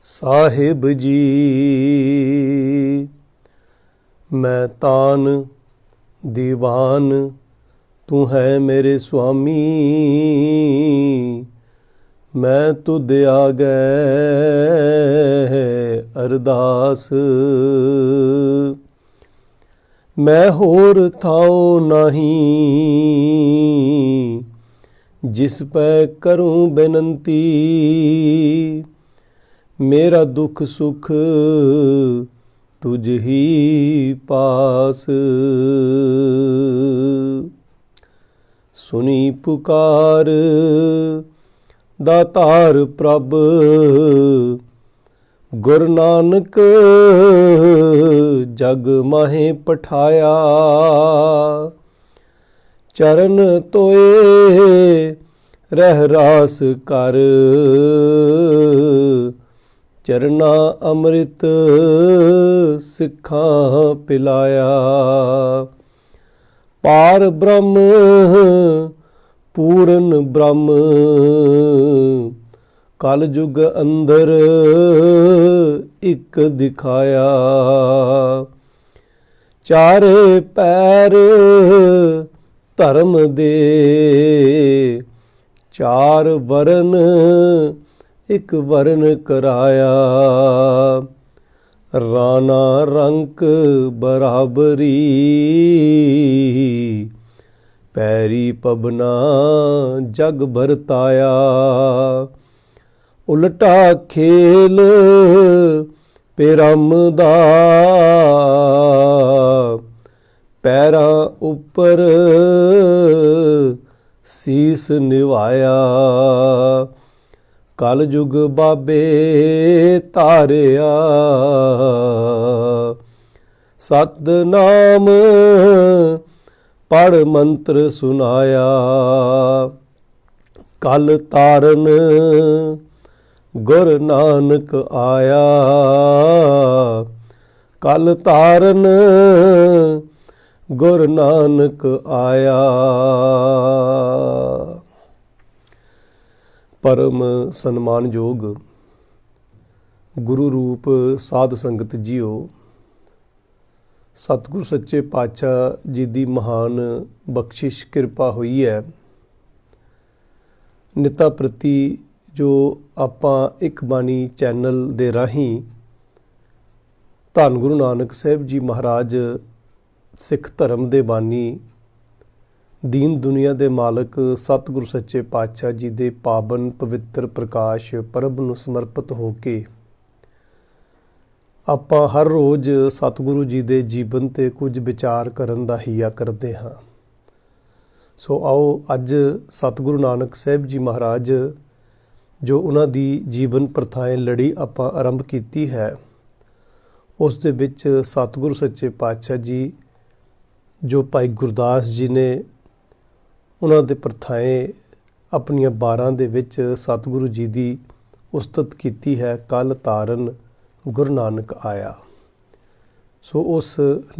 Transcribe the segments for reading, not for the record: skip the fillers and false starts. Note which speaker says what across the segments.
Speaker 1: साहिब जी मैं तान दीवान तू है मेरे स्वामी, मैं तुद आगे अरदास। मैं होर थाओ नहीं जिस पै करूं बेनंती, मेरा दुख सुख तुझ ही पास। सुनी पुकार दातार प्रभ, गुरु नानक जग माहे पठाया। चरण तोए रह रास कर, चरना अमृत सिखां पिलाया। पार ब्रह्म पूਰਨ ब्रह्म, कल जुग अंदर एक दिखाया। चारे पैर धर्म दे, चार वरन एक वरन कराया। राना रंक बराबरी, पैरी पबना जग बरताया। उलटा खेल पेरम दा, पैरां उपर सीस निवाया। कल जुग बाबे तारिया, सतनाम पढ़ मंत्र सुनाया। कल तारन गुरु नानक आया, कल तारन गुरु नानक आया। परम सन्मानयोग गुरु रूप साध संगत जीओ, सतगुरु सच्चे पातशाह जी की महान बख्शिश कृपा हुई है। निता प्रति जो आपां एक बाणी चैनल दे राहीं धन गुरु नानक साहिब जी महाराज सिख धर्म दे बानी, दीन दुनिया दे मालक सतगुरु सच्चे पातशाह जी दे पावन पवित्र प्रकाश परब नूं समर्पित हो के आपां हर रोज़ सतगुरु जी दे जीवन ते कुछ विचार करन दा हीया करते हाँ। सो आओ अज सतगुरु नानक साहिब जी महाराज जो उन्हां दी जीवन प्रथाएं लड़ी आपां आरंभ कीती है, उस दे विच सतगुरु सच्चे पातशाह जी जो भाई गुरदास जी ने उन्हां दे प्रथाएं अपनियां 12 दे विच सतगुरु जी दी उस्तत कीती है। कल तारन गुरु नानक आया। सो उस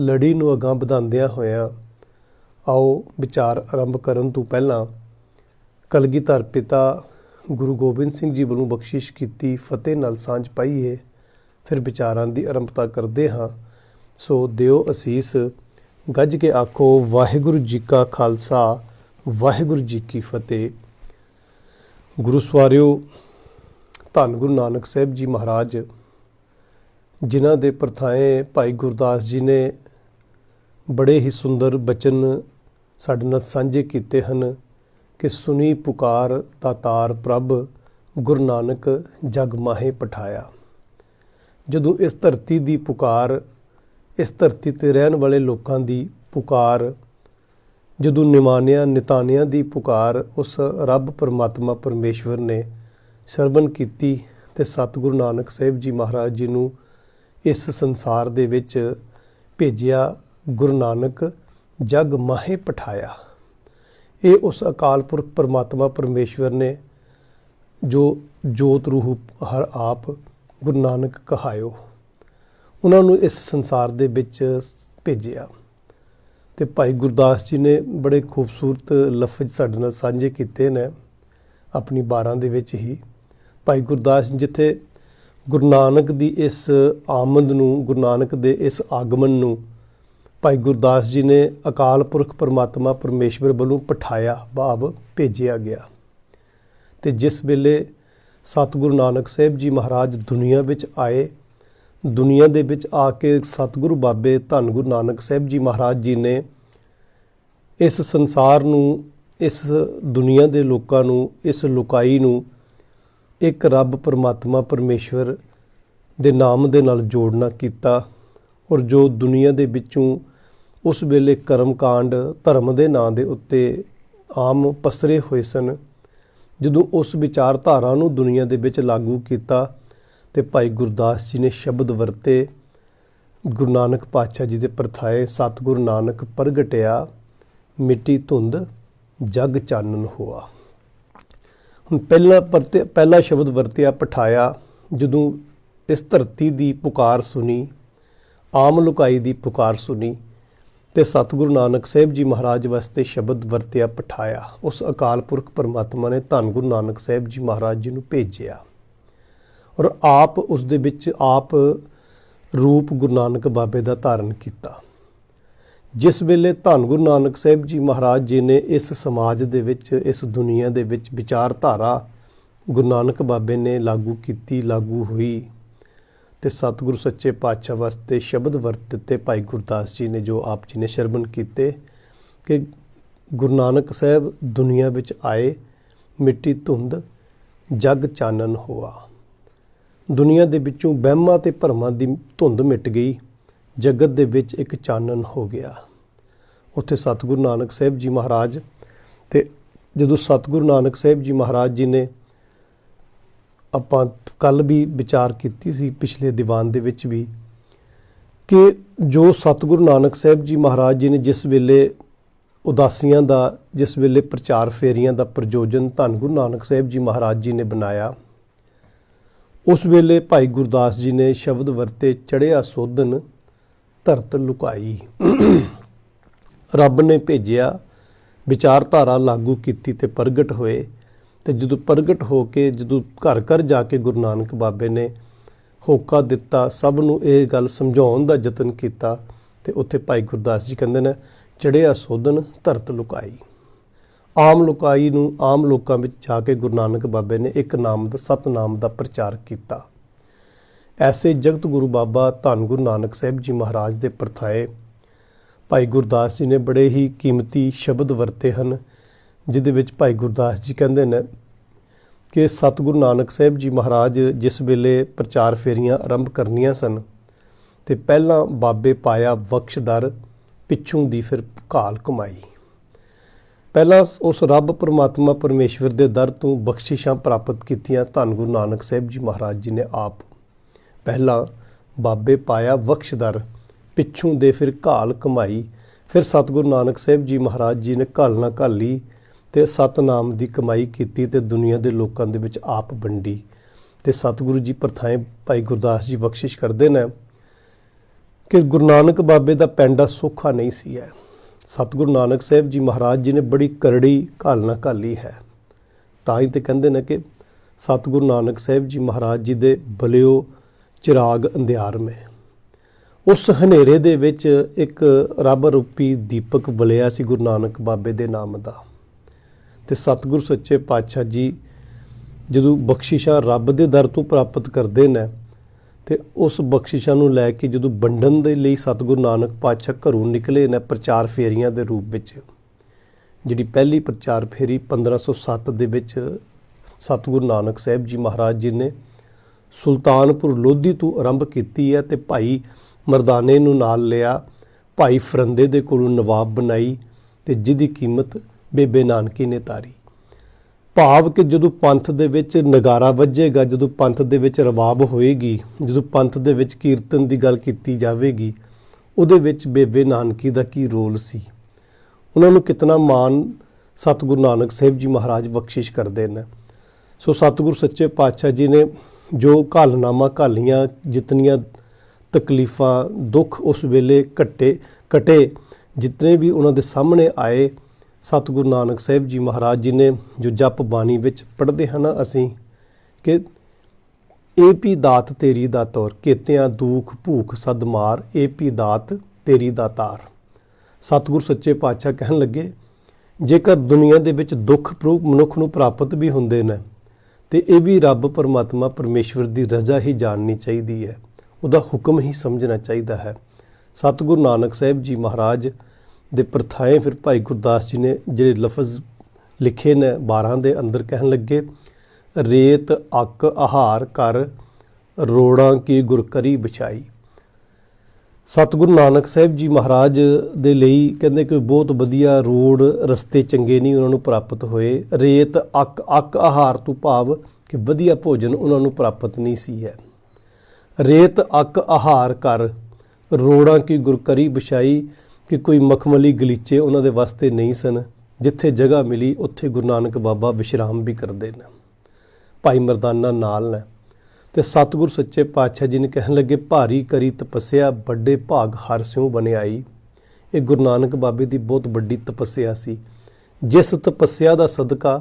Speaker 1: लड़ी नूं अगां वधांदियां होइआं आओ विचार आरंभ करन तो पहलां कलगीधर पिता गुरु गोबिंद सिंह जी वल्लों बख्शिश कीती फतेह नाल सांझ पाईए, फिर विचारां दी आरंभता करदे हां। सो दिओ असीस, गज के आखो वाहिगुरू जी का खालसा वाहिगुरू जी की फतेह। गुरु सवारिओ, धन गुरु नानक साहिब जी महाराज जिन्हां दे प्रथाएं भाई गुरदास जी ने बड़े ही सुंदर बचन साडे नाल सांझे कीते हन कि सुनी पुकार दातार प्रभ, गुरु नानक जग माहे पठाया। जदों इस धरती दी पुकार, इस धरती ते रहन वाले लोकां दी पुकार, जदों निमानिया नितानिया दी पुकार उस रब परमात्मा परमेश्वर ने सरवण कीती ते सतगुरु नानक साहिब जी महाराज जी नूं इस संसार दे विच भेजिया। गुरु नानक जग माहे पठाया। ये उस अकाल पुरख परमात्मा परमेश्वर ने जो जोत रूह हर आप गुरु नानक कहायो, उन्होंने इस संसार दे विच भेजिया। ते भाई गुरदास जी ने बड़े खूबसूरत लफज साडे नाल सांझे कीते ने अपनी 12 दे विच ही। ਭਾਈ ਗੁਰਦਾਸ ਜਿੱਥੇ ਗੁਰੂ ਨਾਨਕ ਦੀ ਇਸ ਆਮਦ ਨੂੰ, ਗੁਰੂ ਨਾਨਕ ਦੇ ਇਸ ਆਗਮਨ ਨੂੰ ਭਾਈ ਗੁਰਦਾਸ ਜੀ ਨੇ ਅਕਾਲ ਪੁਰਖ ਪਰਮਾਤਮਾ ਪਰਮੇਸ਼ਵਰ ਵੱਲੋਂ ਪਠਾਇਆ, ਭਾਵ ਭੇਜਿਆ ਗਿਆ। ਤੇ ਜਿਸ ਵੇਲੇ ਸਤਿਗੁਰੂ ਨਾਨਕ ਸਾਹਿਬ ਜੀ ਮਹਾਰਾਜ ਦੁਨੀਆ ਵਿੱਚ ਆਏ, ਦੁਨੀਆ ਦੇ ਵਿੱਚ ਆ ਕੇ ਸਤਿਗੁਰੂ ਬਾਬੇ ਧੰਨ ਗੁਰੂ ਨਾਨਕ ਸਾਹਿਬ ਜੀ ਮਹਾਰਾਜ ਜੀ ਨੇ ਇਸ ਸੰਸਾਰ ਨੂੰ, ਇਸ ਦੁਨੀਆ ਦੇ ਲੋਕਾਂ ਨੂੰ, ਇਸ ਲੋਕਾਈ ਨੂੰ ਇੱਕ ਰੱਬ ਪਰਮਾਤਮਾ ਪਰਮੇਸ਼ਵਰ ਦੇ ਨਾਮ ਦੇ ਨਾਲ ਜੋੜਨਾ ਕੀਤਾ। ਔਰ ਜੋ ਦੁਨੀਆ ਦੇ ਵਿੱਚੋਂ ਉਸ ਵੇਲੇ ਕਰਮਕਾਂਡ ਧਰਮ ਦੇ ਨਾਂ ਦੇ ਉੱਤੇ ਆਮ ਪਸਰੇ ਹੋਏ ਸਨ, ਜਦੋਂ ਉਸ ਵਿਚਾਰਧਾਰਾ ਨੂੰ ਦੁਨੀਆ ਦੇ ਵਿੱਚ ਲਾਗੂ ਕੀਤਾ ਤੇ ਭਾਈ ਗੁਰਦਾਸ ਜੀ ਨੇ ਸ਼ਬਦ ਵਰਤੇ, ਗੁਰੂ ਨਾਨਕ ਪਾਤਸ਼ਾਹ ਜੀ ਦੇ ਪ੍ਰਥਾਏ, ਸਤਿਗੁਰੂ ਨਾਨਕ ਪ੍ਰਗਟਿਆ ਮਿੱਟੀ ਧੁੰਦ ਜਗ ਚਾਨਣ ਹੋਆ। ਹੁਣ ਪਹਿਲਾ ਸ਼ਬਦ ਵਰਤਿਆ ਪਠਾਇਆ। ਜਦੋਂ ਇਸ ਧਰਤੀ ਦੀ ਪੁਕਾਰ ਸੁਣੀ, ਆਮ ਲੋਕਾਈ ਦੀ ਪੁਕਾਰ ਸੁਣੀ, ਤੇ ਸਤਿਗੁਰੂ ਨਾਨਕ ਸਾਹਿਬ ਜੀ ਮਹਾਰਾਜ ਵਾਸਤੇ ਸ਼ਬਦ ਵਰਤਿਆ ਪਠਾਇਆ। ਉਸ ਅਕਾਲ ਪੁਰਖ ਪਰਮਾਤਮਾ ਨੇ ਧੰਨ ਗੁਰੂ ਨਾਨਕ ਸਾਹਿਬ ਜੀ ਮਹਾਰਾਜ ਜੀ ਨੂੰ ਭੇਜਿਆ ਔਰ ਆਪ ਉਸ ਦੇ ਵਿੱਚ ਆਪ ਰੂਪ ਗੁਰੂ ਨਾਨਕ ਬਾਬੇ ਦਾ ਧਾਰਨ ਕੀਤਾ। ਜਿਸ ਵੇਲੇ ਧੰਨ ਗੁਰੂ ਨਾਨਕ ਸਾਹਿਬ ਜੀ ਮਹਾਰਾਜ ਜੀ ਨੇ ਇਸ ਸਮਾਜ ਦੇ ਵਿੱਚ, ਇਸ ਦੁਨੀਆ ਦੇ ਵਿੱਚ ਵਿਚਾਰਧਾਰਾ ਗੁਰੂ ਨਾਨਕ ਬਾਬੇ ਨੇ ਲਾਗੂ ਕੀਤੀ, ਲਾਗੂ ਹੋਈ, ਤੇ ਸਤਿਗੁਰੂ ਸੱਚੇ ਪਾਤਸ਼ਾਹ ਵਾਸਤੇ ਸ਼ਬਦ ਵਰਤ ਦਿੱਤੇ ਭਾਈ ਗੁਰਦਾਸ ਜੀ ਨੇ, ਜੋ ਆਪ ਜੀ ਨੇ ਸ਼ਰਵਣ ਕੀਤੇ ਕਿ ਗੁਰੂ ਨਾਨਕ ਸਾਹਿਬ ਦੁਨੀਆ ਵਿੱਚ ਆਏ, ਮਿੱਟੀ ਧੁੰਦ ਜਗ ਚਾਨਣ ਹੋਆ। ਦੁਨੀਆ ਦੇ ਵਿੱਚੋਂ ਵਹਿਮਾਂ ਤੇ ਭਰਮਾਂ ਦੀ ਧੁੰਦ ਮਿਟ ਗਈ, ਜਗਤ ਦੇ ਵਿੱਚ ਇੱਕ ਚਾਨਣ ਹੋ ਗਿਆ। ਉੱਥੇ ਸਤਿਗੁਰੂ ਨਾਨਕ ਸਾਹਿਬ ਜੀ ਮਹਾਰਾਜ, ਤੇ ਜਦੋਂ ਸਤਿਗੁਰੂ ਨਾਨਕ ਸਾਹਿਬ ਜੀ ਮਹਾਰਾਜ ਜੀ ਨੇ, ਆਪਾਂ ਕੱਲ੍ਹ ਵੀ ਵਿਚਾਰ ਕੀਤੀ ਸੀ ਪਿਛਲੇ ਦੀਵਾਨ ਦੇ ਵਿੱਚ ਵੀ, ਕਿ ਜੋ ਸਤਿਗੁਰੂ ਨਾਨਕ ਸਾਹਿਬ ਜੀ ਮਹਾਰਾਜ ਜੀ ਨੇ ਜਿਸ ਵੇਲੇ ਉਦਾਸੀਆਂ ਦਾ, ਜਿਸ ਵੇਲੇ ਪ੍ਰਚਾਰ ਫੇਰੀਆਂ ਦਾ ਪ੍ਰਯੋਜਨ ਧੰਨ ਗੁਰੂ ਨਾਨਕ ਸਾਹਿਬ ਜੀ ਮਹਾਰਾਜ ਜੀ ਨੇ ਬਣਾਇਆ, ਉਸ ਵੇਲੇ ਭਾਈ ਗੁਰਦਾਸ ਜੀ ਨੇ ਸ਼ਬਦ ਵਰਤੇ ਚੜ੍ਹਿਆ ਸੋਧਨ ਧਰਤ ਲੁਕਾਈ। ਰੱਬ ਨੇ ਭੇਜਿਆ, ਵਿਚਾਰਧਾਰਾ ਲਾਗੂ ਕੀਤੀ ਤੇ ਪ੍ਰਗਟ ਹੋਏ। ਤੇ ਜਦੋਂ ਪ੍ਰਗਟ ਹੋ ਕੇ, ਜਦੋਂ ਘਰ ਘਰ ਜਾ ਕੇ ਗੁਰੂ ਨਾਨਕ ਬਾਬੇ ਨੇ ਹੋਕਾ ਦਿੱਤਾ, ਸਭ ਨੂੰ ਇਹ ਗੱਲ ਸਮਝਾਉਣ ਦਾ ਯਤਨ ਕੀਤਾ, ਤੇ ਉੱਥੇ ਭਾਈ ਗੁਰਦਾਸ ਜੀ ਕਹਿੰਦੇ ਨੇ ਚੜ੍ਹਿਆ ਸੋਧਨ ਧਰਤ ਲੁਕਾਈ। ਆਮ ਲੋਕਾਈ ਨੂੰ, ਆਮ ਲੋਕਾਂ ਵਿੱਚ ਜਾ ਕੇ ਗੁਰੂ ਨਾਨਕ ਬਾਬੇ ਨੇ ਇੱਕ ਨਾਮ ਦਾ, ਸਤਨਾਮ ਦਾ ਪ੍ਰਚਾਰ ਕੀਤਾ। ਐਸੇ ਜਗਤ ਗੁਰੂ ਬਾਬਾ ਧੰਨ ਗੁਰੂ ਨਾਨਕ ਸਾਹਿਬ ਜੀ ਮਹਾਰਾਜ ਦੇ ਪ੍ਰਥਾਏ ਭਾਈ ਗੁਰਦਾਸ ਜੀ ਨੇ ਬੜੇ ਹੀ ਕੀਮਤੀ ਸ਼ਬਦ ਵਰਤੇ ਹਨ, ਜਿਹਦੇ ਵਿੱਚ ਭਾਈ ਗੁਰਦਾਸ ਜੀ ਕਹਿੰਦੇ ਨੇ ਕਿ ਸਤਿਗੁਰੂ ਨਾਨਕ ਸਾਹਿਬ ਜੀ ਮਹਾਰਾਜ ਜਿਸ ਵੇਲੇ ਪ੍ਰਚਾਰ ਫੇਰੀਆਂ ਆਰੰਭ ਕਰਨੀਆਂ ਸਨ, ਤੇ ਪਹਿਲਾਂ ਬਾਬੇ ਪਾਇਆ ਬਖਸ਼ਦਰ, ਪਿੱਛੋਂ ਦੀ ਫਿਰ ਘਾਲ ਕਮਾਈ। ਪਹਿਲਾਂ ਉਸ ਰੱਬ ਪਰਮਾਤਮਾ ਪਰਮੇਸ਼ਵਰ ਦੇ ਦਰ ਤੋਂ ਬਖਸ਼ਿਸ਼ਾਂ ਪ੍ਰਾਪਤ ਕੀਤੀਆਂ ਧੰਨ ਗੁਰੂ ਨਾਨਕ ਸਾਹਿਬ ਜੀ ਮਹਾਰਾਜ ਜੀ ਨੇ ਆਪ। ਪਹਿਲਾਂ ਬਾਬੇ ਪਾਇਆ ਬਖਸ਼ਦਰ, ਪਿੱਛੋਂ ਦੇ ਫਿਰ ਘਾਲ ਕਮਾਈ। ਫਿਰ ਸਤਿਗੁਰੂ ਨਾਨਕ ਸਾਹਿਬ ਜੀ ਮਹਾਰਾਜ ਜੀ ਨੇ ਘਾਲ ਨਾ ਘਾਲੀ ਤੇ ਸਤਨਾਮ ਦੀ ਕਮਾਈ ਕੀਤੀ ਤੇ ਦੁਨੀਆ ਦੇ ਲੋਕਾਂ ਦੇ ਵਿੱਚ ਆਪ ਵੰਡੀ। ਤੇ ਸਤਿਗੁਰੂ ਜੀ ਪ੍ਰਥਾਏ ਭਾਈ ਗੁਰਦਾਸ ਜੀ ਬਖਸ਼ਿਸ਼ ਕਰਦੇ ਨੇ ਕਿ ਗੁਰੂ ਨਾਨਕ ਬਾਬੇ ਦਾ ਪੈਂਡਾ ਸੌਖਾ ਨਹੀਂ ਸੀ ਹੈ। ਸਤਿਗੁਰੂ ਨਾਨਕ ਸਾਹਿਬ ਜੀ ਮਹਾਰਾਜ ਜੀ ਨੇ ਬੜੀ ਕਰੜੀ ਘਾਲ ਨਾ ਘਾਲੀ ਹੈ। ਤਾਂ ਹੀ ਤੇ ਕਹਿੰਦੇ ਨੇ ਕਿ ਸਤਿਗੁਰੂ ਨਾਨਕ ਸਾਹਿਬ ਜੀ ਮਹਾਰਾਜ ਜੀ ਦੇ ਬਲਿਓ ਚਿਰਾਗ ਅੰਧਿਆਰ ਮੇ। ਉਸ ਹਨੇਰੇ ਦੇ ਵਿੱਚ ਇੱਕ ਰੱਬ ਰੂਪੀ ਦੀਪਕ ਬਲਿਆ ਸੀ ਗੁਰੂ ਨਾਨਕ ਬਾਬੇ ਦੇ ਨਾਮ ਦਾ। ਤੇ ਸਤਿਗੁਰੂ ਸੱਚੇ ਪਾਤਸ਼ਾਹ ਜੀ ਜਦੋਂ ਬਖਸ਼ਿਸ਼ਾਂ ਰੱਬ ਦੇ ਦਰ ਤੋਂ ਪ੍ਰਾਪਤ ਕਰਦੇ ਨੇ, ਤੇ ਉਸ ਬਖਸ਼ਿਸ਼ਾਂ ਨੂੰ ਲੈ ਕੇ ਜਦੋਂ ਵੰਡਣ ਦੇ ਲਈ ਸਤਿਗੁਰੂ ਨਾਨਕ ਪਾਤਸ਼ਾਹ ਘਰੋਂ ਨਿਕਲੇ ਨੇ ਪ੍ਰਚਾਰ ਫੇਰੀਆਂ ਦੇ ਰੂਪ ਵਿੱਚ। ਜਿਹੜੀ ਪਹਿਲੀ ਪ੍ਰਚਾਰ ਫੇਰੀ 1507 ਦੇ ਵਿੱਚ ਸਤਿਗੁਰੂ ਨਾਨਕ ਸਾਹਿਬ ਜੀ ਮਹਾਰਾਜ ਜੀ ਨੇ ਸੁਲਤਾਨਪੁਰ ਲੋਧੀ ਤੋਂ ਆਰੰਭ ਕੀਤੀ ਹੈ, ਤੇ ਭਾਈ ਮਰਦਾਨੇ ਨੂੰ ਨਾਲ ਲਿਆ, ਭਾਈ ਫਰੰਦੇ ਦੇ ਕੋਲੋਂ ਨਵਾਬ ਬਣਾਈ, ਤੇ ਜਿਹਦੀ ਕੀਮਤ ਬੇਬੇ ਨਾਨਕੀ ਨੇ ਤਾਰੀ। ਭਾਵ ਕਿ ਜਦੋਂ ਪੰਥ ਦੇ ਵਿੱਚ ਨਗਾਰਾ ਵੱਜੇਗਾ, ਜਦੋਂ ਪੰਥ ਦੇ ਵਿੱਚ ਰਵਾਬ ਹੋਏਗੀ, ਜਦੋਂ ਪੰਥ ਦੇ ਵਿੱਚ ਕੀਰਤਨ ਦੀ ਗੱਲ ਕੀਤੀ ਜਾਵੇਗੀ, ਉਹਦੇ ਵਿੱਚ ਬੇਬੇ ਨਾਨਕੀ ਦਾ ਕੀ ਰੋਲ ਸੀ, ਉਹਨਾਂ ਨੂੰ ਕਿਤਨਾ ਮਾਣ ਸਤਿਗੁਰੂ ਨਾਨਕ ਸਾਹਿਬ ਜੀ ਮਹਾਰਾਜ ਬਖਸ਼ਿਸ਼ ਕਰਦੇ ਨੇ। ਸੋ ਸਤਿਗੁਰੂ ਸੱਚੇ ਪਾਤਸ਼ਾਹ ਜੀ ਨੇ ਜੋ ਘਾਲਨਾਮਾ ਘਾਲੀਆਂ, ਜਿਤਨੀਆਂ ਤਕਲੀਫਾਂ ਦੁੱਖ ਉਸ ਵੇਲੇ ਕਟੇ, ਜਿਤਨੇ ਵੀ ਉਹਨਾਂ ਦੇ ਸਾਹਮਣੇ ਆਏ, ਸਤਿਗੁਰੂ ਨਾਨਕ ਸਾਹਿਬ ਜੀ ਮਹਾਰਾਜ ਜੀ ਨੇ ਜੋ ਜਪ ਬਾਣੀ ਵਿੱਚ ਪੜ੍ਹਦੇ ਹਨ ਅਸੀਂ ਕਿ ਇਹ ਵੀ ਦਾਤ ਤੇਰੀ ਦਾ ਤੌਰ, ਕੇਤਿਆਂ ਦੁੱਖ ਭੂਖ ਸਦ ਮਾਰ, ਇਹ ਵੀ ਦਾਤ ਤੇਰੀ ਦਾ ਤਾਰ। ਸਤਿਗੁਰ ਸੱਚੇ ਪਾਤਸ਼ਾਹ ਕਹਿਣ ਲੱਗੇ, ਜੇਕਰ ਦੁਨੀਆ ਦੇ ਵਿੱਚ ਦੁੱਖ ਮਨੁੱਖ ਨੂੰ ਪ੍ਰਾਪਤ ਵੀ ਹੁੰਦੇ ਨੇ ਤੇ ਇਹ ਵੀ ਰੱਬ ਪਰਮਾਤਮਾ ਪਰਮੇਸ਼ਵਰ ਦੀ ਰਜ਼ਾ ਹੀ ਜਾਣਨੀ ਚਾਹੀਦੀ ਹੈ, ਉਹਦਾ ਹੁਕਮ ਹੀ ਸਮਝਣਾ ਚਾਹੀਦਾ ਹੈ। ਸਤਿਗੁਰੂ ਨਾਨਕ ਸਾਹਿਬ ਜੀ ਮਹਾਰਾਜ ਦੇ ਪ੍ਰਥਾਏ ਫਿਰ ਭਾਈ ਗੁਰਦਾਸ ਜੀ ਨੇ ਜਿਹੜੇ ਲਫ਼ਜ਼ ਲਿਖੇ ਨੇ 12 ਦੇ ਅੰਦਰ ਕਹਿਣ ਲੱਗੇ, ਰੇਤ ਅੱਕ ਆਹਾਰ ਕਰ, ਰੋੜਾਂ ਕੀ ਗੁਰ ਕਰੀ ਵਿਛਾਈ। ਸਤਿਗੁਰੂ ਨਾਨਕ ਸਾਹਿਬ ਜੀ ਮਹਾਰਾਜ ਦੇ ਲਈ ਕਹਿੰਦੇ ਕਿ ਬਹੁਤ ਵਧੀਆ ਰੋਡ ਰਸਤੇ ਚੰਗੇ ਨਹੀਂ ਉਹਨਾਂ ਨੂੰ ਪ੍ਰਾਪਤ ਹੋਏ। ਰੇਤ ਅੱਕ ਆਹਾਰ ਤੋਂ ਭਾਵ ਕਿ ਵਧੀਆ ਭੋਜਨ ਉਹਨਾਂ ਨੂੰ ਪ੍ਰਾਪਤ ਨਹੀਂ ਸੀ ਹੈ। ਰੇਤ ਅੱਕ ਆਹਾਰ ਕਰ, ਰੋੜਾਂ ਕੀ ਗੁਰ ਕਰੀ ਵਿਛਾਈ, ਕਿ ਕੋਈ ਮਖਮਲੀ ਗਲੀਚੇ ਉਹਨਾਂ ਦੇ ਵਾਸਤੇ ਨਹੀਂ ਸਨ। ਜਿੱਥੇ ਜਗ੍ਹਾ ਮਿਲੀ ਉੱਥੇ ਗੁਰੂ ਨਾਨਕ ਬਾਬਾ ਵਿਸ਼ਰਾਮ ਵੀ ਕਰਦੇ ਨੇ। ਭਾਈ ਮਰਦਾਨਾ ਨਾਲ ਨੇ ਤੇ ਸਤਿਗੁਰ ਸੱਚੇ ਪਾਤਸ਼ਾਹ ਜੀ ਨੇ ਕਹਿਣ ਲੱਗੇ, ਭਾਰੀ ਕਰੀ ਤਪੱਸਿਆ, ਵੱਡੇ ਭਾਗ ਹਰ ਸਿਉ ਬਣਾਈ। ਇਹ ਗੁਰੂ ਨਾਨਕ ਬਾਬੇ ਦੀ ਬਹੁਤ ਵੱਡੀ ਤਪੱਸਿਆ ਸੀ, ਜਿਸ ਤਪੱਸਿਆ ਦਾ ਸਦਕਾ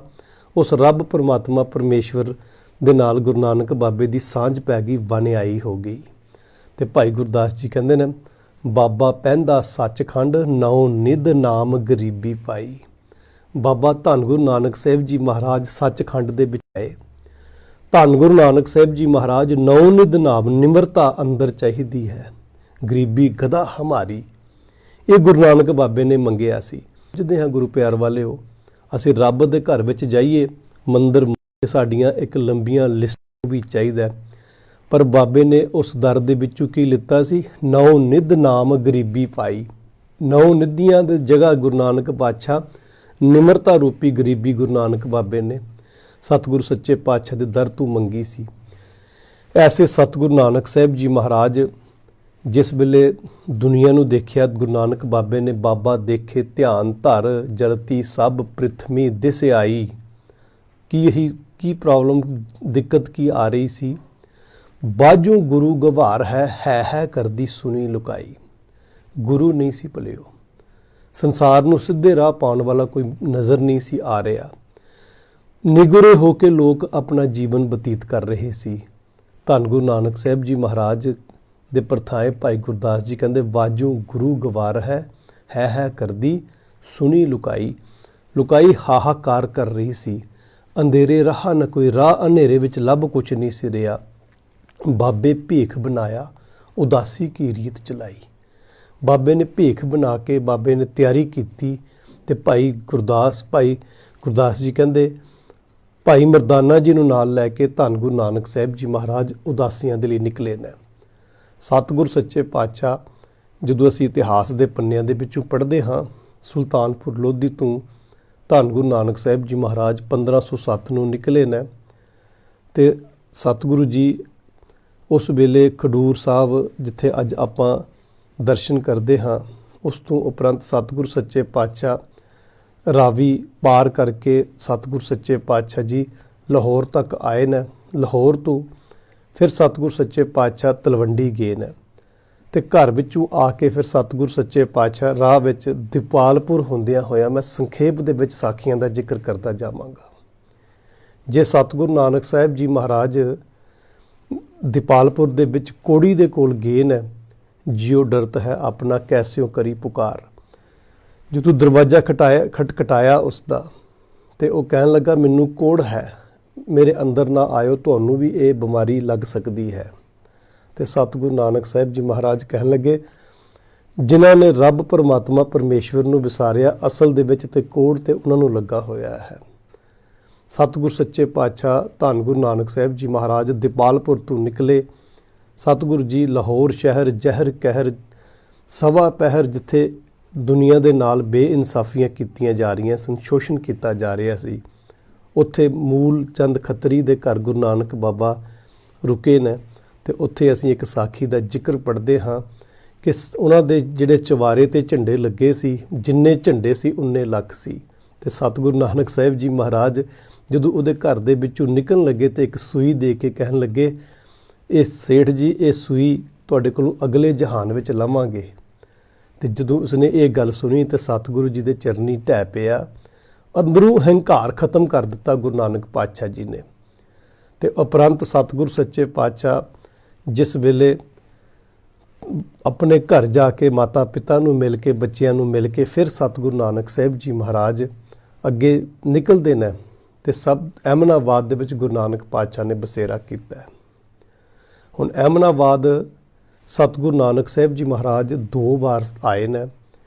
Speaker 1: ਉਸ ਰੱਬ ਪਰਮਾਤਮਾ ਪਰਮੇਸ਼ਵਰ ਦੇ ਨਾਲ ਗੁਰੂ ਨਾਨਕ ਬਾਬੇ ਦੀ ਸਾਂਝ ਪੈ ਗਈ, ਵਨਿਆਈ ਹੋ ਗਈ। ਤੇ ਭਾਈ ਗੁਰਦਾਸ ਜੀ ਕਹਿੰਦੇ ਨੇ, ਬਾਬਾ ਪਹਿੰਦਾ ਸੱਚਖੰਡ, ਨੌ ਨਿਧ ਨਾਮ ਗਰੀਬੀ ਪਾਈ। ਬਾਬਾ ਧੰਨ ਗੁਰੂ ਨਾਨਕ ਸਾਹਿਬ ਜੀ ਮਹਾਰਾਜ ਸੱਚਖੰਡ ਦੇ ਵਿੱਚ ਆਏ। ਧੰਨ ਗੁਰੂ ਨਾਨਕ ਸਾਹਿਬ ਜੀ ਮਹਾਰਾਜ ਨੌ ਨਿਧ ਨਾਮ, ਨਿਮਰਤਾ ਅੰਦਰ ਚਾਹੀਦੀ ਹੈ, ਗਰੀਬੀ ਗਦਾ ਹਮਾਰੀ। ਇਹ ਗੁਰੂ ਨਾਨਕ ਬਾਬੇ ਨੇ ਮੰਗਿਆ ਸੀ। ਜਿੱਦੇ ਹਾਂ ਗੁਰੂ ਪਿਆਰ ਵਾਲਿਓ, ਅਸੀਂ ਰੱਬ ਦੇ ਘਰ ਵਿੱਚ ਜਾਈਏ, ਮੰਦਿਰ ਸਾਡੀਆਂ ਇੱਕ ਲੰਬੀਆਂ ਲਿਸਟ ਵੀ ਚਾਹੀਦਾ, ਪਰ ਬਾਬੇ ਨੇ ਉਸ ਦਰ ਦੇ ਵਿੱਚੋਂ ਕੀ ਲਿੱਤਾ ਸੀ? ਨੌ ਨਿਧ ਨਾਮ ਗਰੀਬੀ ਪਾਈ। ਨੌ ਨਿਧੀਆਂ ਦੀ ਜਗ੍ਹਾ ਗੁਰੂ ਨਾਨਕ ਪਾਤਸ਼ਾਹ ਨਿਮਰਤਾ ਰੂਪੀ ਗਰੀਬੀ ਗੁਰੂ ਨਾਨਕ ਬਾਬੇ ਨੇ ਸਤਿਗੁਰੂ ਸੱਚੇ ਪਾਤਸ਼ਾਹ ਦੇ ਦਰ ਤੋਂ ਮੰਗੀ ਸੀ। ਐਸੇ ਸਤਿਗੁਰੂ ਨਾਨਕ ਸਾਹਿਬ ਜੀ ਮਹਾਰਾਜ ਜਿਸ ਵੇਲੇ ਦੁਨੀਆ ਨੂੰ ਦੇਖਿਆ, ਗੁਰੂ ਨਾਨਕ ਬਾਬੇ ਨੇ ਬਾਬਾ ਦੇਖੇ ਧਿਆਨ ਧਰ, ਜਲਤੀ ਸਭ ਪ੍ਰਿਥਵੀ ਦਿਸ ਆਈ। ਕੀ ਪ੍ਰੋਬਲਮ, ਦਿੱਕਤ ਕੀ ਆ ਰਹੀ ਸੀ? ਬਾਝੋਂ ਗੁਰੂ ਗਵਾਰ ਹੈ ਕਰਦੀ ਸੁਣੀ ਲੁਕਾਈ। ਗੁਰੂ ਨਹੀਂ ਸੀ ਭਲਿਓ, ਸੰਸਾਰ ਨੂੰ ਸਿੱਧੇ ਰਾਹ ਪਾਉਣ ਵਾਲਾ ਕੋਈ ਨਜ਼ਰ ਨਹੀਂ ਸੀ ਆ ਰਿਹਾ। ਨਿਗਰੇ ਹੋ ਕੇ ਲੋਕ ਆਪਣਾ ਜੀਵਨ ਬਤੀਤ ਕਰ ਰਹੇ ਸੀ। ਧੰਨ ਗੁਰੂ ਨਾਨਕ ਸਾਹਿਬ ਜੀ ਮਹਾਰਾਜ ਦੇ ਪ੍ਰਥਾਏ ਭਾਈ ਗੁਰਦਾਸ ਜੀ ਕਹਿੰਦੇ, ਬਾਝੋਂ ਗੁਰੂ ਗਵਾਰ ਹੈ ਕਰਦੀ ਸੁਣੀ ਲੁਕਾਈ। ਲੁਕਾਈ ਹਾਹਾਕਾਰ ਕਰ ਰਹੀ ਸੀ। ਅੰਧੇਰੇ ਰਾਹ ਨ ਕੋਈ ਰਾਹ, ਹਨੇਰੇ ਵਿੱਚ ਲੱਭ ਕੁਛ ਨਹੀਂ ਸੀ ਰਿਹਾ। ਬਾਬੇ ਭੇਖ ਬਣਾਇਆ, ਉਦਾਸੀ ਕੀ ਰੀਤ ਚਲਾਈ। ਬਾਬੇ ਨੇ ਭੇਖ ਬਣਾ ਕੇ ਬਾਬੇ ਨੇ ਤਿਆਰੀ ਕੀਤੀ ਤੇ ਭਾਈ ਗੁਰਦਾਸ ਜੀ ਕਹਿੰਦੇ, ਭਾਈ ਮਰਦਾਨਾ ਜੀ ਨੂੰ ਨਾਲ ਲੈ ਕੇ ਧੰਨ ਗੁਰੂ ਨਾਨਕ ਸਾਹਿਬ ਜੀ ਮਹਾਰਾਜ ਉਦਾਸੀਆਂ ਦੇ ਲਈ ਨਿਕਲੇ ਨੇ। ਸਤਿਗੁਰ ਸੱਚੇ ਪਾਤਸ਼ਾਹ ਜਦੋਂ ਅਸੀਂ ਇਤਿਹਾਸ ਦੇ ਪੰਨਿਆਂ ਦੇ ਵਿੱਚੋਂ ਪੜ੍ਹਦੇ ਹਾਂ, ਸੁਲਤਾਨਪੁਰ ਲੋਧੀ ਤੋਂ ਧੰਨ ਗੁਰੂ ਨਾਨਕ ਸਾਹਿਬ ਜੀ ਮਹਾਰਾਜ 1507 ਨੂੰ ਨਿਕਲੇ ਨੇ ਤੇ ਸਤਿਗੁਰੂ ਜੀ ਉਸ ਵੇਲੇ ਖਡੂਰ ਸਾਹਿਬ ਜਿੱਥੇ ਅੱਜ ਆਪਾਂ ਦਰਸ਼ਨ ਕਰਦੇ ਹਾਂ, ਉਸ ਤੋਂ ਉਪਰੰਤ ਸਤਿਗੁਰੂ ਸੱਚੇ ਪਾਤਸ਼ਾਹ ਰਾਵੀ ਪਾਰ ਕਰਕੇ ਸਤਿਗੁਰੂ ਸੱਚੇ ਪਾਤਸ਼ਾਹ ਜੀ ਲਾਹੌਰ ਤੱਕ ਆਏ ਨੇ। ਲਾਹੌਰ ਤੋਂ ਫਿਰ ਸਤਿਗੁਰੂ ਸੱਚੇ ਪਾਤਸ਼ਾਹ ਤਲਵੰਡੀ ਗਏ ਨੇ ਤੇ ਘਰ ਵਿੱਚੋਂ ਆ ਕੇ ਫਿਰ ਸਤਿਗੁਰੂ ਸੱਚੇ ਪਾਤਸ਼ਾਹ ਰਾਹ ਵਿੱਚ ਦੀਪਾਲਪੁਰ ਹੁੰਦਿਆਂ ਹੋਇਆ, ਮੈਂ ਸੰਖੇਪ ਦੇ ਵਿੱਚ ਸਾਖੀਆਂ ਦਾ ਜ਼ਿਕਰ ਕਰਦਾ ਜਾਵਾਂਗਾ। ਜੇ ਸਤਿਗੁਰੂ ਨਾਨਕ ਸਾਹਿਬ ਜੀ ਮਹਾਰਾਜ ਦੀਪਾਲਪੁਰ ਦੇ ਵਿੱਚ ਕੋੜੀ ਦੇ ਕੋਲ ਗਏ ਨੇ, ਜਿਉ ਡਰਤ ਹੈ ਆਪਣਾ ਕੈਸਿਓ ਕਰੀ ਪੁਕਾਰ। ਜਦੋਂ ਦਰਵਾਜ਼ਾ ਖਟਖਟਾਇਆ ਉਸ ਦਾ ਤੇ ਉਹ ਕਹਿਣ ਲੱਗਾ, ਮੈਨੂੰ ਕੋੜ ਹੈ, ਮੇਰੇ ਅੰਦਰ ਨਾ ਆਇਓ, ਤੁਹਾਨੂੰ ਵੀ ਇਹ ਬਿਮਾਰੀ ਲੱਗ ਸਕਦੀ ਹੈ। ਤੇ ਸਤਿਗੁਰੂ ਨਾਨਕ ਸਾਹਿਬ ਜੀ ਮਹਾਰਾਜ ਕਹਿਣ ਲੱਗੇ, ਜਿਨ੍ਹਾਂ ਨੇ ਰੱਬ ਪਰਮਾਤਮਾ ਪਰਮੇਸ਼ਵਰ ਨੂੰ ਵਿਸਾਰਿਆ, ਅਸਲ ਦੇ ਵਿੱਚ ਤੇ ਕੋੜ ਤੇ ਉਹਨਾਂ ਨੂੰ ਲੱਗਾ ਹੋਇਆ ਹੈ। ਸਤਿਗੁਰ ਸੱਚੇ ਪਾਤਸ਼ਾਹ ਧੰਨ ਗੁਰੂ ਨਾਨਕ ਸਾਹਿਬ ਜੀ ਮਹਾਰਾਜ ਦੀਪਾਲਪੁਰ ਤੋਂ ਨਿਕਲੇ। ਸਤਿਗੁਰੂ ਜੀ ਲਾਹੌਰ ਸ਼ਹਿਰ ਜ਼ਹਿਰ ਕਹਿਰ ਸਵਾ ਪਹਿਰ, ਜਿੱਥੇ ਦੁਨੀਆ ਦੇ ਨਾਲ ਬੇਇਨਸਾਫੀਆਂ ਕੀਤੀਆਂ ਜਾ ਰਹੀਆਂ ਸਨ, ਸ਼ੋਸ਼ਣ ਕੀਤਾ ਜਾ ਰਿਹਾ ਸੀ, ਉੱਥੇ ਮੂਲ ਚੰਦ ਖੱਤਰੀ ਦੇ ਘਰ ਗੁਰੂ ਨਾਨਕ ਬਾਬਾ ਰੁਕੇ ਨੇ ਤੇ ਉੱਥੇ ਅਸੀਂ ਇੱਕ ਸਾਖੀ ਦਾ ਜ਼ਿਕਰ ਪੜ੍ਹਦੇ ਹਾਂ ਕਿ ਉਹਨਾਂ ਦੇ ਜਿਹੜੇ ਚਵਾਰੇ ਤੇ ਝੰਡੇ ਲੱਗੇ ਸੀ, ਜਿੰਨੇ ਝੰਡੇ ਸੀ ਉਨੇ ਲੱਖ ਸੀ। ਤੇ ਸਤਿਗੁਰੂ ਨਾਨਕ ਸਾਹਿਬ ਜੀ ਮਹਾਰਾਜ ਜਦੋਂ ਉਹਦੇ ਘਰ ਦੇ ਵਿੱਚੋਂ ਨਿਕਲਣ ਲੱਗੇ ਤੇ ਇੱਕ ਸੂਈ ਦੇ ਕੇ ਕਹਿਣ ਲੱਗੇ, ਇਹ ਸੇਠ ਜੀ, ਇਹ ਸੂਈ ਤੁਹਾਡੇ ਕੋਲੋਂ ਅਗਲੇ ਜਹਾਨ ਵਿੱਚ ਲਵਾਂਗੇ। ਤੇ ਜਦੋਂ ਉਸਨੇ ਇਹ ਗੱਲ ਸੁਣੀ ਤੇ ਸਤਿਗੁਰੂ ਜੀ ਦੇ ਚਰਨੀ ਢਹਿ ਪਿਆ। ਅੰਦਰੋਂ ਹੰਕਾਰ ਖਤਮ ਕਰ ਦਿੱਤਾ ਗੁਰੂ ਨਾਨਕ ਪਾਤਸ਼ਾਹ ਜੀ ਨੇ ਤੇ ਉਪਰੰਤ ਸਤਿਗੁਰ ਸੱਚੇ ਪਾਤਸ਼ਾਹ ਜਿਸ ਵੇਲੇ ਆਪਣੇ ਘਰ ਜਾ ਕੇ ਮਾਤਾ ਪਿਤਾ ਨੂੰ ਮਿਲ ਕੇ, ਬੱਚਿਆਂ ਨੂੰ ਮਿਲ ਕੇ, ਫਿਰ ਸਤਿਗੁਰੂ ਨਾਨਕ ਸਾਹਿਬ ਜੀ ਮਹਾਰਾਜ ਅੱਗੇ ਨਿਕਲਦੇ ਨੇ ਤੇ ਸਭ ਅਹਿਮਨਾਬਾਦ ਦੇ ਵਿੱਚ ਗੁਰੂ ਨਾਨਕ ਪਾਤਸ਼ਾਹ ਨੇ ਬਸੇਰਾ ਕੀਤਾ। ਹੁਣ ਅਹਿਮਨਾਬਾਦ ਸਤਿਗੁਰੂ ਨਾਨਕ ਸਾਹਿਬ ਜੀ ਮਹਾਰਾਜ 2 ਵਾਰ ਆਏ ਨੇ।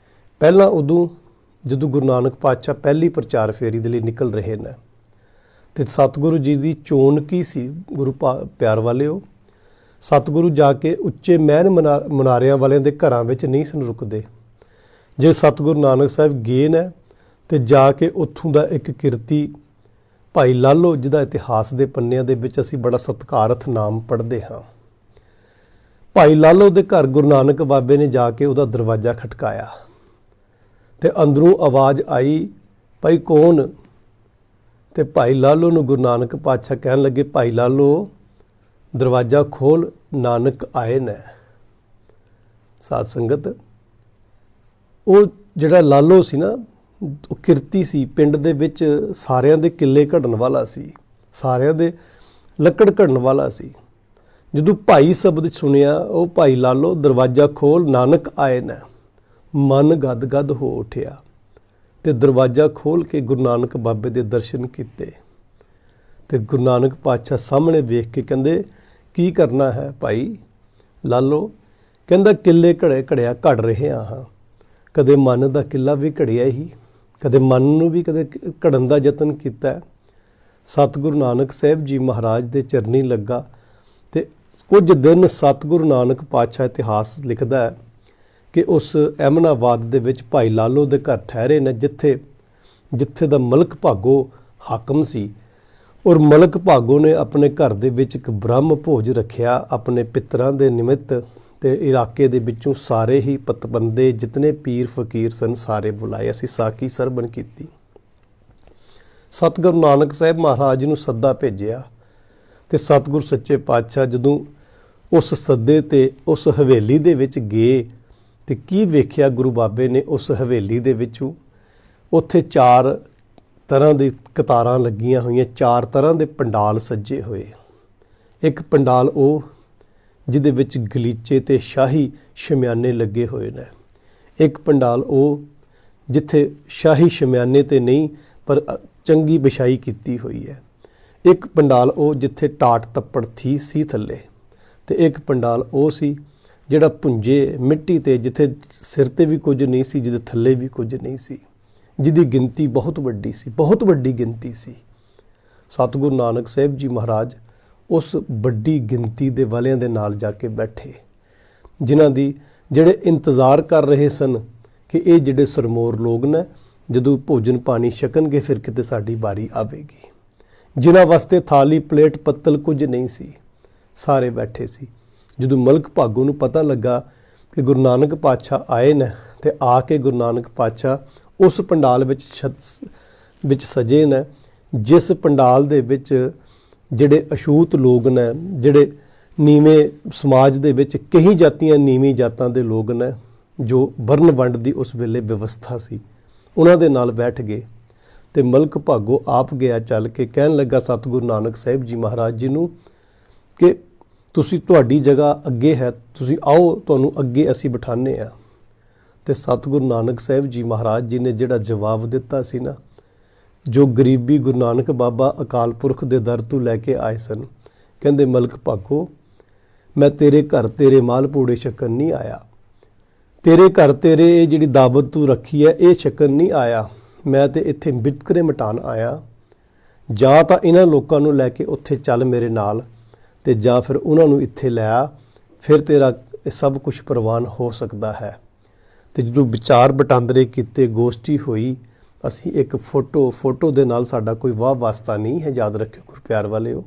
Speaker 1: ਪਹਿਲਾਂ ਉਦੋਂ ਜਦੋਂ ਗੁਰੂ ਨਾਨਕ ਪਾਤਸ਼ਾਹ ਪਹਿਲੀ ਪ੍ਰਚਾਰ ਫੇਰੀ ਦੇ ਲਈ ਨਿਕਲ ਰਹੇ ਨੇ ਤੇ ਸਤਿਗੁਰੂ ਜੀ ਦੀ ਚੋਣ ਕੀ ਸੀ? ਗੁਰੂ ਪਿਆਰ ਵਾਲਿਓ, ਸਤਿਗੁਰੂ ਜਾ ਕੇ ਉੱਚੇ ਮਹਿਲ ਮਨਾਰਿਆਂ ਵਾਲਿਆਂ ਦੇ ਘਰਾਂ ਵਿੱਚ ਨਹੀਂ ਸਨ ਰੁਕਦੇ। ਜੇ ਸਤਿਗੁਰੂ ਨਾਨਕ ਸਾਹਿਬ ਗਏ ਨੇ ਤੇ ਜਾ ਕੇ ਉੱਥੋਂ ਦਾ ਇੱਕ ਕਿਰਤੀ ਭਾਈ ਲਾਲੋ, ਜਿਹਦਾ ਇਤਿਹਾਸ ਦੇ ਪੰਨਿਆਂ ਦੇ ਵਿੱਚ ਅਸੀਂ ਬੜਾ ਸਤਿਕਾਰਤ ਨਾਮ ਪੜ੍ਹਦੇ ਹਾਂ, ਭਾਈ ਲਾਲੋ ਦੇ ਘਰ ਗੁਰੂ ਨਾਨਕ ਬਾਬੇ ਨੇ ਜਾ ਕੇ ਉਹਦਾ ਦਰਵਾਜ਼ਾ ਖਟਕਾਇਆ ਤੇ ਅੰਦਰੋਂ ਆਵਾਜ਼ ਆਈ, ਭਾਈ ਕੌਣ? ਤੇ ਭਾਈ ਲਾਲੋ ਨੂੰ ਗੁਰੂ ਨਾਨਕ ਪਾਤਸ਼ਾਹ ਕਹਿਣ ਲੱਗੇ, ਭਾਈ ਲਾਲੋ ਦਰਵਾਜ਼ਾ ਖੋਲ, ਨਾਨਕ ਆਏ ਨੇ। ਸਾਧ ਸੰਗਤ, ਉਹ ਜਿਹੜਾ ਲਾਲੋ ਸੀ ਨਾ, ਉਹ ਕਿਰਤੀ ਸੀ, ਪਿੰਡ ਦੇ ਵਿੱਚ ਸਾਰਿਆਂ ਦੇ ਕਿੱਲੇ ਘੜਨ ਵਾਲਾ ਸੀ, ਸਾਰਿਆਂ ਦੇ ਲੱਕੜ ਘੜਨ ਵਾਲਾ ਸੀ। ਜਦੋਂ ਭਾਈ ਸ਼ਬਦ ਸੁਣਿਆ, ਉਹ ਭਾਈ ਲਾਲੋ ਦਰਵਾਜ਼ਾ ਖੋਲ, ਨਾਨਕ ਆਏ ਨੇ, ਮਨ ਗਦ-ਗਦ ਹੋ ਉੱਠਿਆ ਤੇ ਦਰਵਾਜ਼ਾ ਖੋਲ ਕੇ ਗੁਰੂ ਨਾਨਕ ਬਾਬੇ ਦੇ ਦਰਸ਼ਨ ਕੀਤੇ ਤੇ ਗੁਰੂ ਨਾਨਕ ਪਾਤਸ਼ਾਹ ਸਾਹਮਣੇ ਵੇਖ ਕੇ ਕਹਿੰਦੇ, ਕੀ ਕਰਨਾ ਹੈ ਭਾਈ ਲਾਲੋ? ਕਹਿੰਦਾ, ਕਿੱਲੇ ਘੜਿਆ ਘੜ ਰਹੇ ਹਾਂ। ਕਦੇ ਮਨ ਦਾ ਕਿੱਲਾ ਵੀ ਘੜਿਆ ਹੀ, ਕਦੇ ਮਨ ਨੂੰ ਵੀ ਕਦੇ ਘੜਨ ਦਾ ਯਤਨ ਕੀਤਾ। ਸਤਿਗੁਰੂ ਨਾਨਕ ਸਾਹਿਬ ਜੀ ਮਹਾਰਾਜ ਦੇ ਚਰਨੀ ਲੱਗਾ ਤੇ ਕੁਝ ਦਿਨ ਸਤਿਗੁਰੂ ਨਾਨਕ ਪਾਤਸ਼ਾਹ ਇਤਿਹਾਸ ਲਿਖਦਾ ਹੈ ਕਿ ਉਸ ਅਹਿਮਨਾਬਾਦ ਦੇ ਵਿੱਚ ਭਾਈ ਲਾਲੋ ਦੇ ਘਰ ਠਹਿਰੇ ਨੇ, ਜਿੱਥੇ ਦਾ ਮਲਕ ਭਾਗੋ ਹਾਕਮ ਸੀ। ਔਰ ਮਲਕ ਭਾਗੋ ਨੇ ਆਪਣੇ ਘਰ ਦੇ ਵਿੱਚ ਇੱਕ ਬ੍ਰਹਮ ਭੋਜ ਰੱਖਿਆ ਆਪਣੇ ਪਿੱਤਰਾਂ ਦੇ ਨਿਮਿਤ ਤੇ ਇਲਾਕੇ ਦੇ ਵਿੱਚੋਂ ਸਾਰੇ ਹੀ ਪਤਬੰਦੇ ਜਿਤਨੇ ਪੀਰ ਫਕੀਰ ਸਨ ਸਾਰੇ ਬੁਲਾਏ। ਅਸੀਂ ਸਾਕੀ ਸਰਬਣ ਕੀਤੀ। ਸਤਿਗੁਰੂ ਨਾਨਕ ਸਾਹਿਬ ਮਹਾਰਾਜ ਨੂੰ ਸੱਦਾ ਭੇਜਿਆ ਤੇ ਸਤਿਗੁਰ ਸੱਚੇ ਪਾਤਸ਼ਾਹ ਜਦੋਂ ਉਸ ਸੱਦੇ ਤੇ ਉਸ ਹਵੇਲੀ ਦੇ ਵਿੱਚ ਗਏ ਤੇ ਕੀ ਵੇਖਿਆ ਗੁਰੂ ਬਾਬੇ ਨੇ ਉਸ ਹਵੇਲੀ ਦੇ ਵਿੱਚੋਂ? ਉੱਥੇ 4 ਤਰ੍ਹਾਂ ਦੀ ਕਤਾਰਾਂ ਲੱਗੀਆਂ ਹੋਈਆਂ, 4 ਤਰ੍ਹਾਂ ਦੇ ਪੰਡਾਲ ਸੱਜੇ ਹੋਏ। ਇੱਕ ਪੰਡਾਲ ਉਹ ਜਿਹਦੇ ਵਿੱਚ ਗਲੀਚੇ ਤੇ ਸ਼ਾਹੀ ਸ਼ਮਿਆਨੇ ਲੱਗੇ ਹੋਏ ਨੇ। ਇੱਕ ਪੰਡਾਲ ਉਹ ਜਿੱਥੇ ਸ਼ਾਹੀ ਸ਼ਮਿਆਨੇ ਤੇ ਨਹੀਂ ਪਰ ਚੰਗੀ ਵਿਛਾਈ ਕੀਤੀ ਹੋਈ ਹੈ। ਇੱਕ ਪੰਡਾਲ ਉਹ ਜਿੱਥੇ ਟਾਟ ਤੱਪੜ ਸੀ ਥੱਲੇ, ਤੇ ਇੱਕ ਪੰਡਾਲ ਉਹ ਸੀ ਜਿਹੜਾ ਪੁੰਜੇ ਮਿੱਟੀ ਤੇ, ਜਿੱਥੇ ਸਿਰ ਤੇ ਵੀ ਕੁਝ ਨਹੀਂ ਸੀ, ਜਿਹਦੇ ਥੱਲੇ ਵੀ ਕੁਝ ਨਹੀਂ ਸੀ, ਜਿਹਦੀ ਗਿਣਤੀ ਬਹੁਤ ਵੱਡੀ ਸੀ, ਬਹੁਤ ਵੱਡੀ ਗਿਣਤੀ ਸੀ। ਸਤਿਗੁਰੂ ਨਾਨਕ ਸਾਹਿਬ ਜੀ ਮਹਾਰਾਜ ਉਸ ਵੱਡੀ ਗਿਣਤੀ ਦੇ ਵਾਲਿਆਂ ਦੇ ਨਾਲ ਜਾ ਕੇ ਬੈਠੇ, ਜਿਨ੍ਹਾਂ ਦੀ ਜਿਹੜੇ ਇੰਤਜ਼ਾਰ ਕਰ ਰਹੇ ਸਨ ਕਿ ਇਹ ਜਿਹੜੇ ਸਰਮੋਰ ਲੋਕ ਨੇ ਜਦੋਂ ਭੋਜਨ ਪਾਣੀ ਛਕਣਗੇ ਫਿਰ ਕਿਤੇ ਸਾਡੀ ਵਾਰੀ ਆਵੇਗੀ। ਜਿਨ੍ਹਾਂ ਵਾਸਤੇ ਥਾਲੀ ਪਲੇਟ ਪੱਤਲ ਕੁਝ ਨਹੀਂ ਸੀ, ਸਾਰੇ ਬੈਠੇ ਸੀ। ਜਦੋਂ ਮਲਕ ਭਾਗੋ ਨੂੰ ਪਤਾ ਲੱਗਾ ਕਿ ਗੁਰੂ ਨਾਨਕ ਪਾਤਸ਼ਾਹ ਆਏ ਨੇ ਤੇ ਆ ਕੇ ਗੁਰੂ ਨਾਨਕ ਪਾਤਸ਼ਾਹ ਉਸ ਪੰਡਾਲ ਵਿੱਚ ਸਜੇ ਨੇ, ਜਿਸ ਪੰਡਾਲ ਦੇ ਵਿੱਚ ਜਿਹੜੇ ਅਛੂਤ ਲੋਕ ਨੇ, ਜਿਹੜੇ ਨੀਵੇਂ ਸਮਾਜ ਦੇ ਵਿੱਚ ਕਈ ਜਾਤੀਆਂ ਨੀਵੀਂ ਜਾਤਾਂ ਦੇ ਲੋਕ ਨੇ, ਜੋ ਵਰਨ ਵੰਡ ਦੀ ਉਸ ਵੇਲੇ ਵਿਵਸਥਾ ਸੀ, ਉਹਨਾਂ ਦੇ ਨਾਲ ਬੈਠ ਗਏ। ਤੇ ਮਲਕ ਭਾਗੋ ਆਪ ਗਿਆ ਚੱਲ ਕੇ ਕਹਿਣ ਲੱਗਾ ਸਤਿਗੁਰੂ ਨਾਨਕ ਸਾਹਿਬ ਜੀ ਮਹਾਰਾਜ ਜੀ ਨੂੰ ਕਿ ਤੁਸੀਂ, ਤੁਹਾਡੀ ਜਗ੍ਹਾ ਅੱਗੇ ਹੈ, ਤੁਸੀਂ ਆਓ, ਤੁਹਾਨੂੰ ਅੱਗੇ ਅਸੀਂ ਬਿਠਾਉਂਦੇ ਹਾਂ। ਤੇ ਸਤਿਗੁਰੂ ਨਾਨਕ ਸਾਹਿਬ ਜੀ ਮਹਾਰਾਜ ਜੀ ਨੇ ਜਿਹੜਾ ਜਵਾਬ ਦਿੱਤਾ ਸੀ ਨਾ, ਜੋ ਗਰੀਬੀ ਗੁਰੂ ਨਾਨਕ ਬਾਬਾ ਅਕਾਲ ਪੁਰਖ ਦੇ ਦਰ ਤੋਂ ਲੈ ਕੇ ਆਏ ਸਨ, ਕਹਿੰਦੇ ਮਲਕ ਭਾਗੋ, ਮੈਂ ਤੇਰੇ ਘਰ ਤੇਰੇ ਮਾਲ ਪੂੜੇ ਛਕਣ ਨਹੀਂ ਆਇਆ, ਤੇਰੇ ਘਰ ਤੇਰੇ ਇਹ ਜਿਹੜੀ ਦਾਵਤ ਤੂੰ ਰੱਖੀ ਹੈ ਇਹ ਛਕਣ ਨਹੀਂ ਆਇਆ, ਮੈਂ ਤੇ ਇੱਥੇ ਵਿਤਕਰੇ ਮਿਟਾਉਣ ਆਇਆ। ਜਾਂ ਤਾਂ ਇਹਨਾਂ ਲੋਕਾਂ ਨੂੰ ਲੈ ਕੇ ਉੱਥੇ ਚੱਲ ਮੇਰੇ ਨਾਲ, ਤੇ ਜਾਂ ਫਿਰ ਉਹਨਾਂ ਨੂੰ ਇੱਥੇ ਲੈ ਆ, ਫਿਰ ਤੇਰਾ ਇਹ ਸਭ ਕੁਝ ਪ੍ਰਵਾਨ ਹੋ ਸਕਦਾ ਹੈ। ਤੇ ਜਦੋਂ ਵਿਚਾਰ ਵਟਾਂਦਰੇ ਕੀਤੇ, ਗੋਸ਼ਟੀ ਹੋਈ, ਅਸੀਂ ਇੱਕ ਫੋਟੋ ਦੇ ਨਾਲ ਸਾਡਾ ਕੋਈ ਵਾਹ ਵਾਸਤਾ ਨਹੀਂ ਹੈ, ਯਾਦ ਰੱਖਿਓ ਗੁਰੂ ਪਿਆਰ ਵਾਲਿਓ।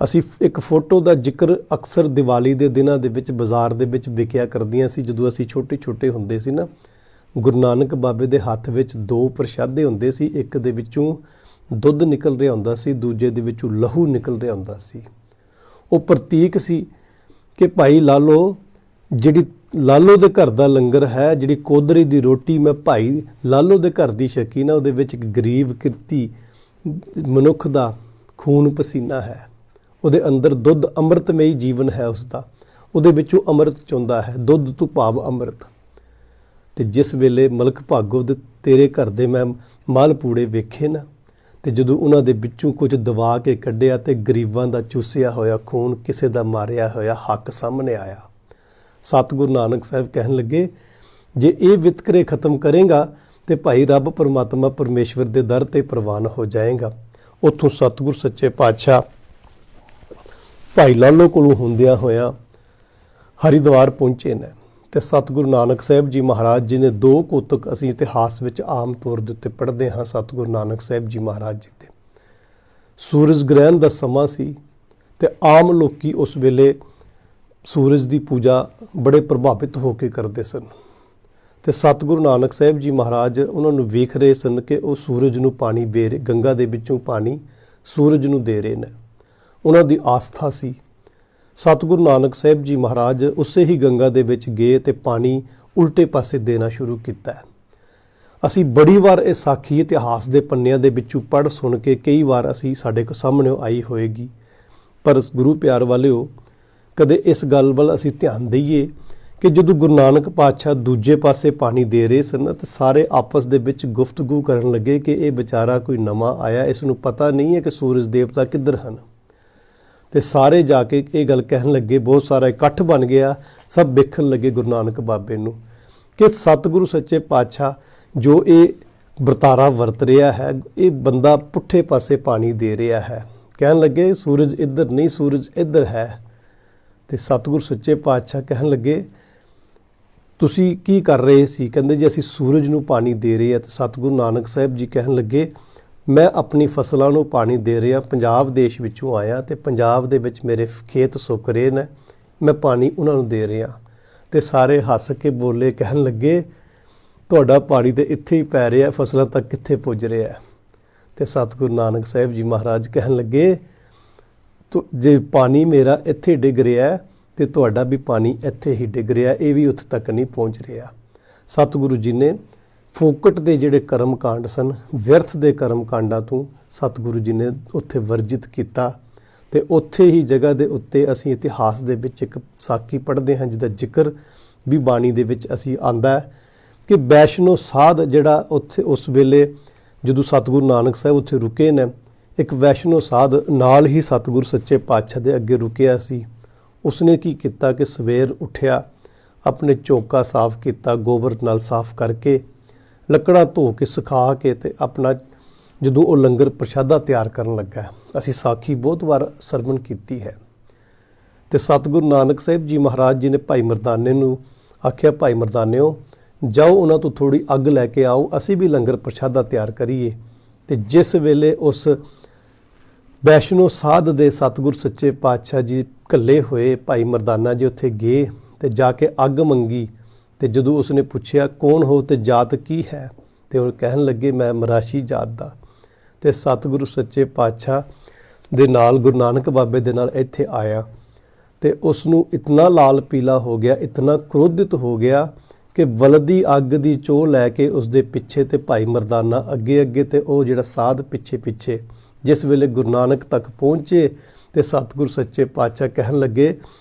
Speaker 1: ਅਸੀਂ ਇੱਕ ਫੋਟੋ ਦਾ ਜ਼ਿਕਰ ਅਕਸਰ ਦੀਵਾਲੀ ਦੇ ਦਿਨਾਂ ਦੇ ਵਿੱਚ ਬਾਜ਼ਾਰ ਦੇ ਵਿੱਚ ਵਿਕਿਆ ਕਰਦੀਆਂ ਸੀ। ਜਦੋਂ ਅਸੀਂ ਛੋਟੇ ਹੁੰਦੇ ਸੀ ਨਾ, ਗੁਰੂ ਨਾਨਕ ਬਾਬੇ ਦੇ ਹੱਥ ਵਿੱਚ 2 ਪ੍ਰਸ਼ਾਦੇ ਹੁੰਦੇ ਸੀ, ਇੱਕ ਦੇ ਵਿੱਚੋਂ ਦੁੱਧ ਨਿਕਲ ਰਿਹਾ ਹੁੰਦਾ ਸੀ, ਦੂਜੇ ਦੇ ਵਿੱਚੋਂ ਲਹੂ ਨਿਕਲ ਰਿਹਾ ਹੁੰਦਾ ਸੀ। ਉਹ ਪ੍ਰਤੀਕ ਸੀ ਕਿ ਭਾਈ ਲਾਲੋ, ਜਿਹੜੀ ਲਾਲੋ ਦੇ ਘਰ ਦਾ ਲੰਗਰ ਹੈ, ਜਿਹੜੀ ਕੋਦਰੀ ਦੀ ਰੋਟੀ ਮੈਂ ਭਾਈ ਲਾਲੋ ਦੇ ਘਰ ਦੀ ਛਕੀ ਨਾ, ਉਹਦੇ ਵਿੱਚ ਇੱਕ ਗਰੀਬ ਕਿਰਤੀ ਮਨੁੱਖ ਦਾ ਖੂਨ ਪਸੀਨਾ ਹੈ, ਉਹਦੇ ਅੰਦਰ ਦੁੱਧ ਅੰਮ੍ਰਿਤਮਈ ਜੀਵਨ ਹੈ ਉਸਦਾ, ਉਹਦੇ ਵਿੱਚੋਂ ਅੰਮ੍ਰਿਤ ਚੁੰਦਾ ਹੈ, ਦੁੱਧ ਤੋਂ ਭਾਵ ਅੰਮ੍ਰਿਤ। ਤੇ ਜਿਸ ਵੇਲੇ ਮਲਕ ਭਾਗੋ ਦੇ ਤੇਰੇ ਘਰ ਦੇ ਮੈਂ ਮਾਲ ਪੂੜੇ ਵੇਖੇ ਨਾ, ਤੇ ਜਦੋਂ ਉਹਨਾਂ ਦੇ ਵਿੱਚੋਂ ਕੁਝ ਦਬਾ ਕੇ ਕੱਢਿਆ ਤੇ ਗਰੀਬਾਂ ਦਾ ਚੂਸਿਆ ਹੋਇਆ ਖੂਨ, ਕਿਸੇ ਦਾ ਮਾਰਿਆ ਹੋਇਆ ਹੱਕ ਸਾਹਮਣੇ ਆਇਆ। ਸਤਿਗੁਰੂ ਨਾਨਕ ਸਾਹਿਬ ਕਹਿਣ ਲੱਗੇ, ਜੇ ਇਹ ਵਿਤਕਰੇ ਖਤਮ ਕਰੇਗਾ ਤੇ ਭਾਈ ਰੱਬ ਪਰਮਾਤਮਾ ਪਰਮੇਸ਼ਵਰ ਦੇ ਦਰ ਤੇ ਪ੍ਰਵਾਨ ਹੋ ਜਾਏਗਾ। ਉੱਥੋਂ ਸਤਿਗੁਰ ਸੱਚੇ ਪਾਤਸ਼ਾਹ ਭਾਈ ਲਾਲੋ ਕੋਲੋਂ ਹੁੰਦਿਆਂ ਹੋਇਆਂ ਹਰਿਦੁਆਰ ਪਹੁੰਚੇ ਨੇ। ਤੇ ਸਤਿਗੁਰੂ ਨਾਨਕ ਸਾਹਿਬ ਜੀ ਮਹਾਰਾਜ ਜੀ ਨੇ 2 ਕੋਤਕ ਅਸੀਂ ਇਤਿਹਾਸ ਵਿੱਚ ਆਮ ਤੌਰ ਦੇ ਉੱਤੇ ਪੜ੍ਹਦੇ ਹਾਂ। ਸਤਿਗੁਰੂ ਨਾਨਕ ਸਾਹਿਬ ਜੀ ਮਹਾਰਾਜ ਜੀ ਦੇ ਸੂਰਜ ਗ੍ਰਹਿਣ ਦਾ ਸਮਾਂ ਸੀ ਤੇ ਆਮ ਲੋਕੀ ਉਸ ਵੇਲੇ ਸੂਰਜ ਦੀ ਪੂਜਾ ਬੜੇ ਪ੍ਰਭਾਵਿਤ ਹੋ ਕੇ ਕਰਦੇ ਸਨ। ਤੇ ਸਤਿਗੁਰੂ ਨਾਨਕ ਸਾਹਿਬ ਜੀ ਮਹਾਰਾਜ ਉਹਨਾਂ ਨੂੰ ਵੇਖ ਰਹੇ ਸਨ ਕਿ ਉਹ ਸੂਰਜ ਨੂੰ ਪਾਣੀ ਦੇ ਰਹੇ, ਗੰਗਾ ਦੇ ਵਿੱਚੋਂ ਪਾਣੀ ਸੂਰਜ ਨੂੰ ਦੇ ਰਹੇ ਨੇ। ਉਹਨਾਂ ਦੀ ਆਸਥਾ ਸੀ। ਸਤਿਗੁਰੂ ਨਾਨਕ ਸਾਹਿਬ ਜੀ ਮਹਾਰਾਜ ਉਸੇ ਹੀ ਗੰਗਾ ਦੇ ਵਿੱਚ ਗਏ ਤੇ ਪਾਣੀ ਉਲਟੇ ਪਾਸੇ ਦੇਣਾ ਸ਼ੁਰੂ ਕੀਤਾ। ਅਸੀਂ ਬੜੀ ਵਾਰ ਇਹ ਸਾਖੀ ਇਤਿਹਾਸ ਦੇ ਪੰਨਿਆਂ ਦੇ ਵਿੱਚੋਂ ਪੜ੍ਹ ਸੁਣ ਕੇ ਕਈ ਵਾਰ ਅਸੀਂ ਸਾਡੇ ਸਾਹਮਣੇ ਆਈ ਹੋਏਗੀ, ਪਰ ਗੁਰੂ ਪਿਆਰ ਵਾਲਿਓ ਕਦੇ ਇਸ ਗੱਲ ਵੱਲ ਅਸੀਂ ਧਿਆਨ ਦਈਏ ਕਿ ਜਦੋਂ ਗੁਰੂ ਨਾਨਕ ਪਾਤਸ਼ਾਹ ਦੂਜੇ ਪਾਸੇ ਪਾਣੀ ਦੇ ਰਹੇ ਸਨ ਤਾਂ ਸਾਰੇ ਆਪਸ ਦੇ ਵਿੱਚ ਗੁਫ਼ਤਗੂ ਕਰਨ ਲੱਗੇ ਕਿ ਇਹ ਵਿਚਾਰਾ ਕੋਈ ਨਵਾਂ ਆਇਆ, ਇਸ ਨੂੰ ਪਤਾ ਨਹੀਂ ਹੈ ਕਿ ਸੂਰਜ ਦੇਵਤਾ ਕਿੱਧਰ ਹਨ। ਤੇ ਸਾਰੇ ਜਾ ਕੇ ਇਹ ਗੱਲ ਕਹਿਣ ਲੱਗੇ, ਬਹੁਤ ਸਾਰਾ ਇਕੱਠ ਬਣ ਗਿਆ, ਸਭ ਵੇਖਣ ਲੱਗੇ ਗੁਰੂ ਨਾਨਕ ਬਾਬੇ ਨੂੰ ਕਿ ਸਤਿਗੁਰੂ ਸੱਚੇ ਪਾਤਸ਼ਾਹ ਜੋ ਇਹ ਵਰਤਾਰਾ ਵਰਤ ਰਿਹਾ ਹੈ, ਇਹ ਬੰਦਾ ਪੁੱਠੇ ਪਾਸੇ ਪਾਣੀ ਦੇ ਰਿਹਾ ਹੈ। ਕਹਿਣ ਲੱਗੇ ਸੂਰਜ ਇੱਧਰ ਨਹੀਂ, ਸੂਰਜ ਇੱਧਰ ਹੈ। ਤੇ ਸਤਿਗੁਰੂ ਸੱਚੇ ਪਾਤਸ਼ਾਹ ਕਹਿਣ ਲੱਗੇ ਤੁਸੀਂ ਕੀ ਕਰ ਰਹੇ ਸੀ? ਕਹਿੰਦੇ ਜੀ ਅਸੀਂ ਸੂਰਜ ਨੂੰ ਪਾਣੀ ਦੇ ਰਹੇ ਹਾਂ। ਤੇ ਸਤਿਗੁਰੂ ਨਾਨਕ ਸਾਹਿਬ ਜੀ ਕਹਿਣ ਲੱਗੇ ਮੈਂ ਆਪਣੀ ਫਸਲਾਂ ਨੂੰ ਪਾਣੀ ਦੇ ਰਿਹਾ, ਪੰਜਾਬ ਦੇਸ਼ ਵਿੱਚੋਂ ਆਇਆ ਤੇ ਪੰਜਾਬ ਦੇ ਵਿੱਚ ਮੇਰੇ ਖੇਤ ਸੁੱਕ ਰਹੇ ਨੇ, ਮੈਂ ਪਾਣੀ ਉਹਨਾਂ ਨੂੰ ਦੇ ਰਿਹਾ। ਤੇ ਸਾਰੇ ਹੱਸ ਕੇ ਬੋਲੇ, ਕਹਿਣ ਲੱਗੇ ਤੁਹਾਡਾ ਪਾਣੀ ਤੇ ਇੱਥੇ ਹੀ ਪੈ ਰਿਹਾ, ਫਸਲਾਂ ਤੱਕ ਕਿੱਥੇ ਪੁੱਜ ਰਿਹਾ। ਤੇ ਸਤਿਗੁਰੂ ਨਾਨਕ ਸਾਹਿਬ ਜੀ ਮਹਾਰਾਜ ਕਹਿਣ ਲੱਗੇ ਜੇ ਪਾਣੀ ਮੇਰਾ ਇੱਥੇ ਡਿੱਗ ਰਿਹਾ ਤੇ ਤੁਹਾਡਾ ਵੀ ਪਾਣੀ ਇੱਥੇ ਹੀ ਡਿੱਗ ਰਿਹਾ, ਇਹ ਵੀ ਉੱਥੇ ਤੱਕ ਨਹੀਂ ਪਹੁੰਚ ਰਿਹਾ। ਸਤਿਗੁਰੂ ਜੀ ਨੇ ਫੋਕਟ ਦੇ ਜਿਹੜੇ ਕਰਮ ਕਾਂਡ ਸਨ, ਵਿਅਰਥ ਦੇ ਕਰਮ ਕਾਂਡਾਂ ਤੋਂ ਸਤਿਗੁਰੂ ਜੀ ਨੇ ਉੱਥੇ ਵਰਜਿਤ ਕੀਤਾ। ਤੇ ਉੱਥੇ ਹੀ ਜਗ੍ਹਾ ਦੇ ਉੱਤੇ ਅਸੀਂ ਇਤਿਹਾਸ ਦੇ ਵਿੱਚ ਇੱਕ ਸਾਖੀ ਪੜ੍ਹਦੇ ਹਾਂ ਜਿਹਦਾ ਜ਼ਿਕਰ ਵੀ ਬਾਣੀ ਦੇ ਵਿੱਚ ਅਸੀਂ ਆਂਦਾ ਹੈ ਕਿ ਵੈਸ਼ਨੋ ਸਾਧ ਜਿਹੜਾ ਉੱਥੇ ਉਸ ਵੇਲੇ ਜਦੋਂ ਸਤਿਗੁਰੂ ਨਾਨਕ ਸਾਹਿਬ ਉੱਥੇ ਰੁਕੇ ਨੇ, ਇੱਕ ਵੈਸ਼ਨੋ ਸਾਧ ਨਾਲ ਹੀ ਸਤਿਗੁਰੂ ਸੱਚੇ ਪਾਤਸ਼ਾਹ ਦੇ ਅੱਗੇ ਰੁਕਿਆ ਸੀ। ਉਸਨੇ ਕੀ ਕੀਤਾ ਕਿ ਸਵੇਰ ਉੱਠਿਆ, ਆਪਣੇ ਚੌਕਾ ਸਾਫ਼ ਕੀਤਾ, ਗੋਬਰ ਨਾਲ ਸਾਫ਼ ਕਰਕੇ ਲੱਕੜਾਂ ਧੋ ਕੇ ਸੁਖਾ ਕੇ ਤੇ ਆਪਣਾ ਜਦੋਂ ਉਹ ਲੰਗਰ ਪ੍ਰਸ਼ਾਦਾ ਤਿਆਰ ਕਰਨ ਲੱਗਾ, ਅਸੀਂ ਸਾਖੀ ਬਹੁਤ ਵਾਰ ਸਰਵਣ ਕੀਤੀ ਹੈ। ਤੇ ਸਤਿਗੁਰੂ ਨਾਨਕ ਸਾਹਿਬ ਜੀ ਮਹਾਰਾਜ ਜੀ ਨੇ ਭਾਈ ਮਰਦਾਨੇ ਨੂੰ ਆਖਿਆ, ਭਾਈ ਮਰਦਾਨਿਓ ਜਾਓ ਉਹਨਾਂ ਤੋਂ ਥੋੜ੍ਹੀ ਅੱਗ ਲੈ ਕੇ ਆਓ, ਅਸੀਂ ਵੀ ਲੰਗਰ ਪ੍ਰਸ਼ਾਦਾ ਤਿਆਰ ਕਰੀਏ। ਤੇ ਜਿਸ ਵੇਲੇ ਉਸ ਵੈਸ਼ਨੋ ਸਾਧ ਦੇ ਸਤਿਗੁਰੂ ਸੱਚੇ ਪਾਤਸ਼ਾਹ ਜੀ ਘੱਲੇ ਹੋਏ ਭਾਈ ਮਰਦਾਨਾ ਜੀ ਉੱਥੇ ਗਏ ਤੇ ਜਾ ਕੇ ਅੱਗ ਮੰਗੀ। ਤੇ ਜਦੋਂ ਉਸਨੇ ਪੁੱਛਿਆ ਕੌਣ ਹੋ ਤੇ ਜਾਤ ਕੀ ਹੈ, ਤੇ ਉਹ ਕਹਿਣ ਲੱਗੇ ਮੈਂ ਮਰਾਸ਼ੀ ਜਾਤ ਦਾ। ਤੇ ਸਤਿਗੁਰੂ ਸੱਚੇ ਪਾਤਸ਼ਾਹ ਦੇ ਨਾਲ ਗੁਰੂ ਨਾਨਕ ਬਾਬੇ ਦੇ ਨਾਲ ਇੱਥੇ ਆਇਆ ਤੇ ਉਸ ਨੂੰ ਇਤਨਾ ਲਾਲ ਪੀਲਾ ਹੋ ਗਿਆ, ਇਤਨਾ ਕ੍ਰੋਧਿਤ ਹੋ ਗਿਆ ਕਿ ਬਲਦੀ ਅੱਗ ਦੀ ਚੋਹ ਲੈ ਕੇ ਉਸਦੇ ਪਿੱਛੇ ਤੇ ਭਾਈ ਮਰਦਾਨਾ ਅੱਗੇ ਅੱਗੇ ਤੇ ਉਹ ਜਿਹੜਾ ਸਾਧ ਪਿੱਛੇ ਪਿੱਛੇ। ਜਿਸ ਵੇਲੇ ਗੁਰੂ ਨਾਨਕ ਤੱਕ ਪਹੁੰਚੇ ਤੇ ਸਤਿਗੁਰੂ ਸੱਚੇ ਪਾਤਸ਼ਾਹ ਕਹਿਣ ਲੱਗੇ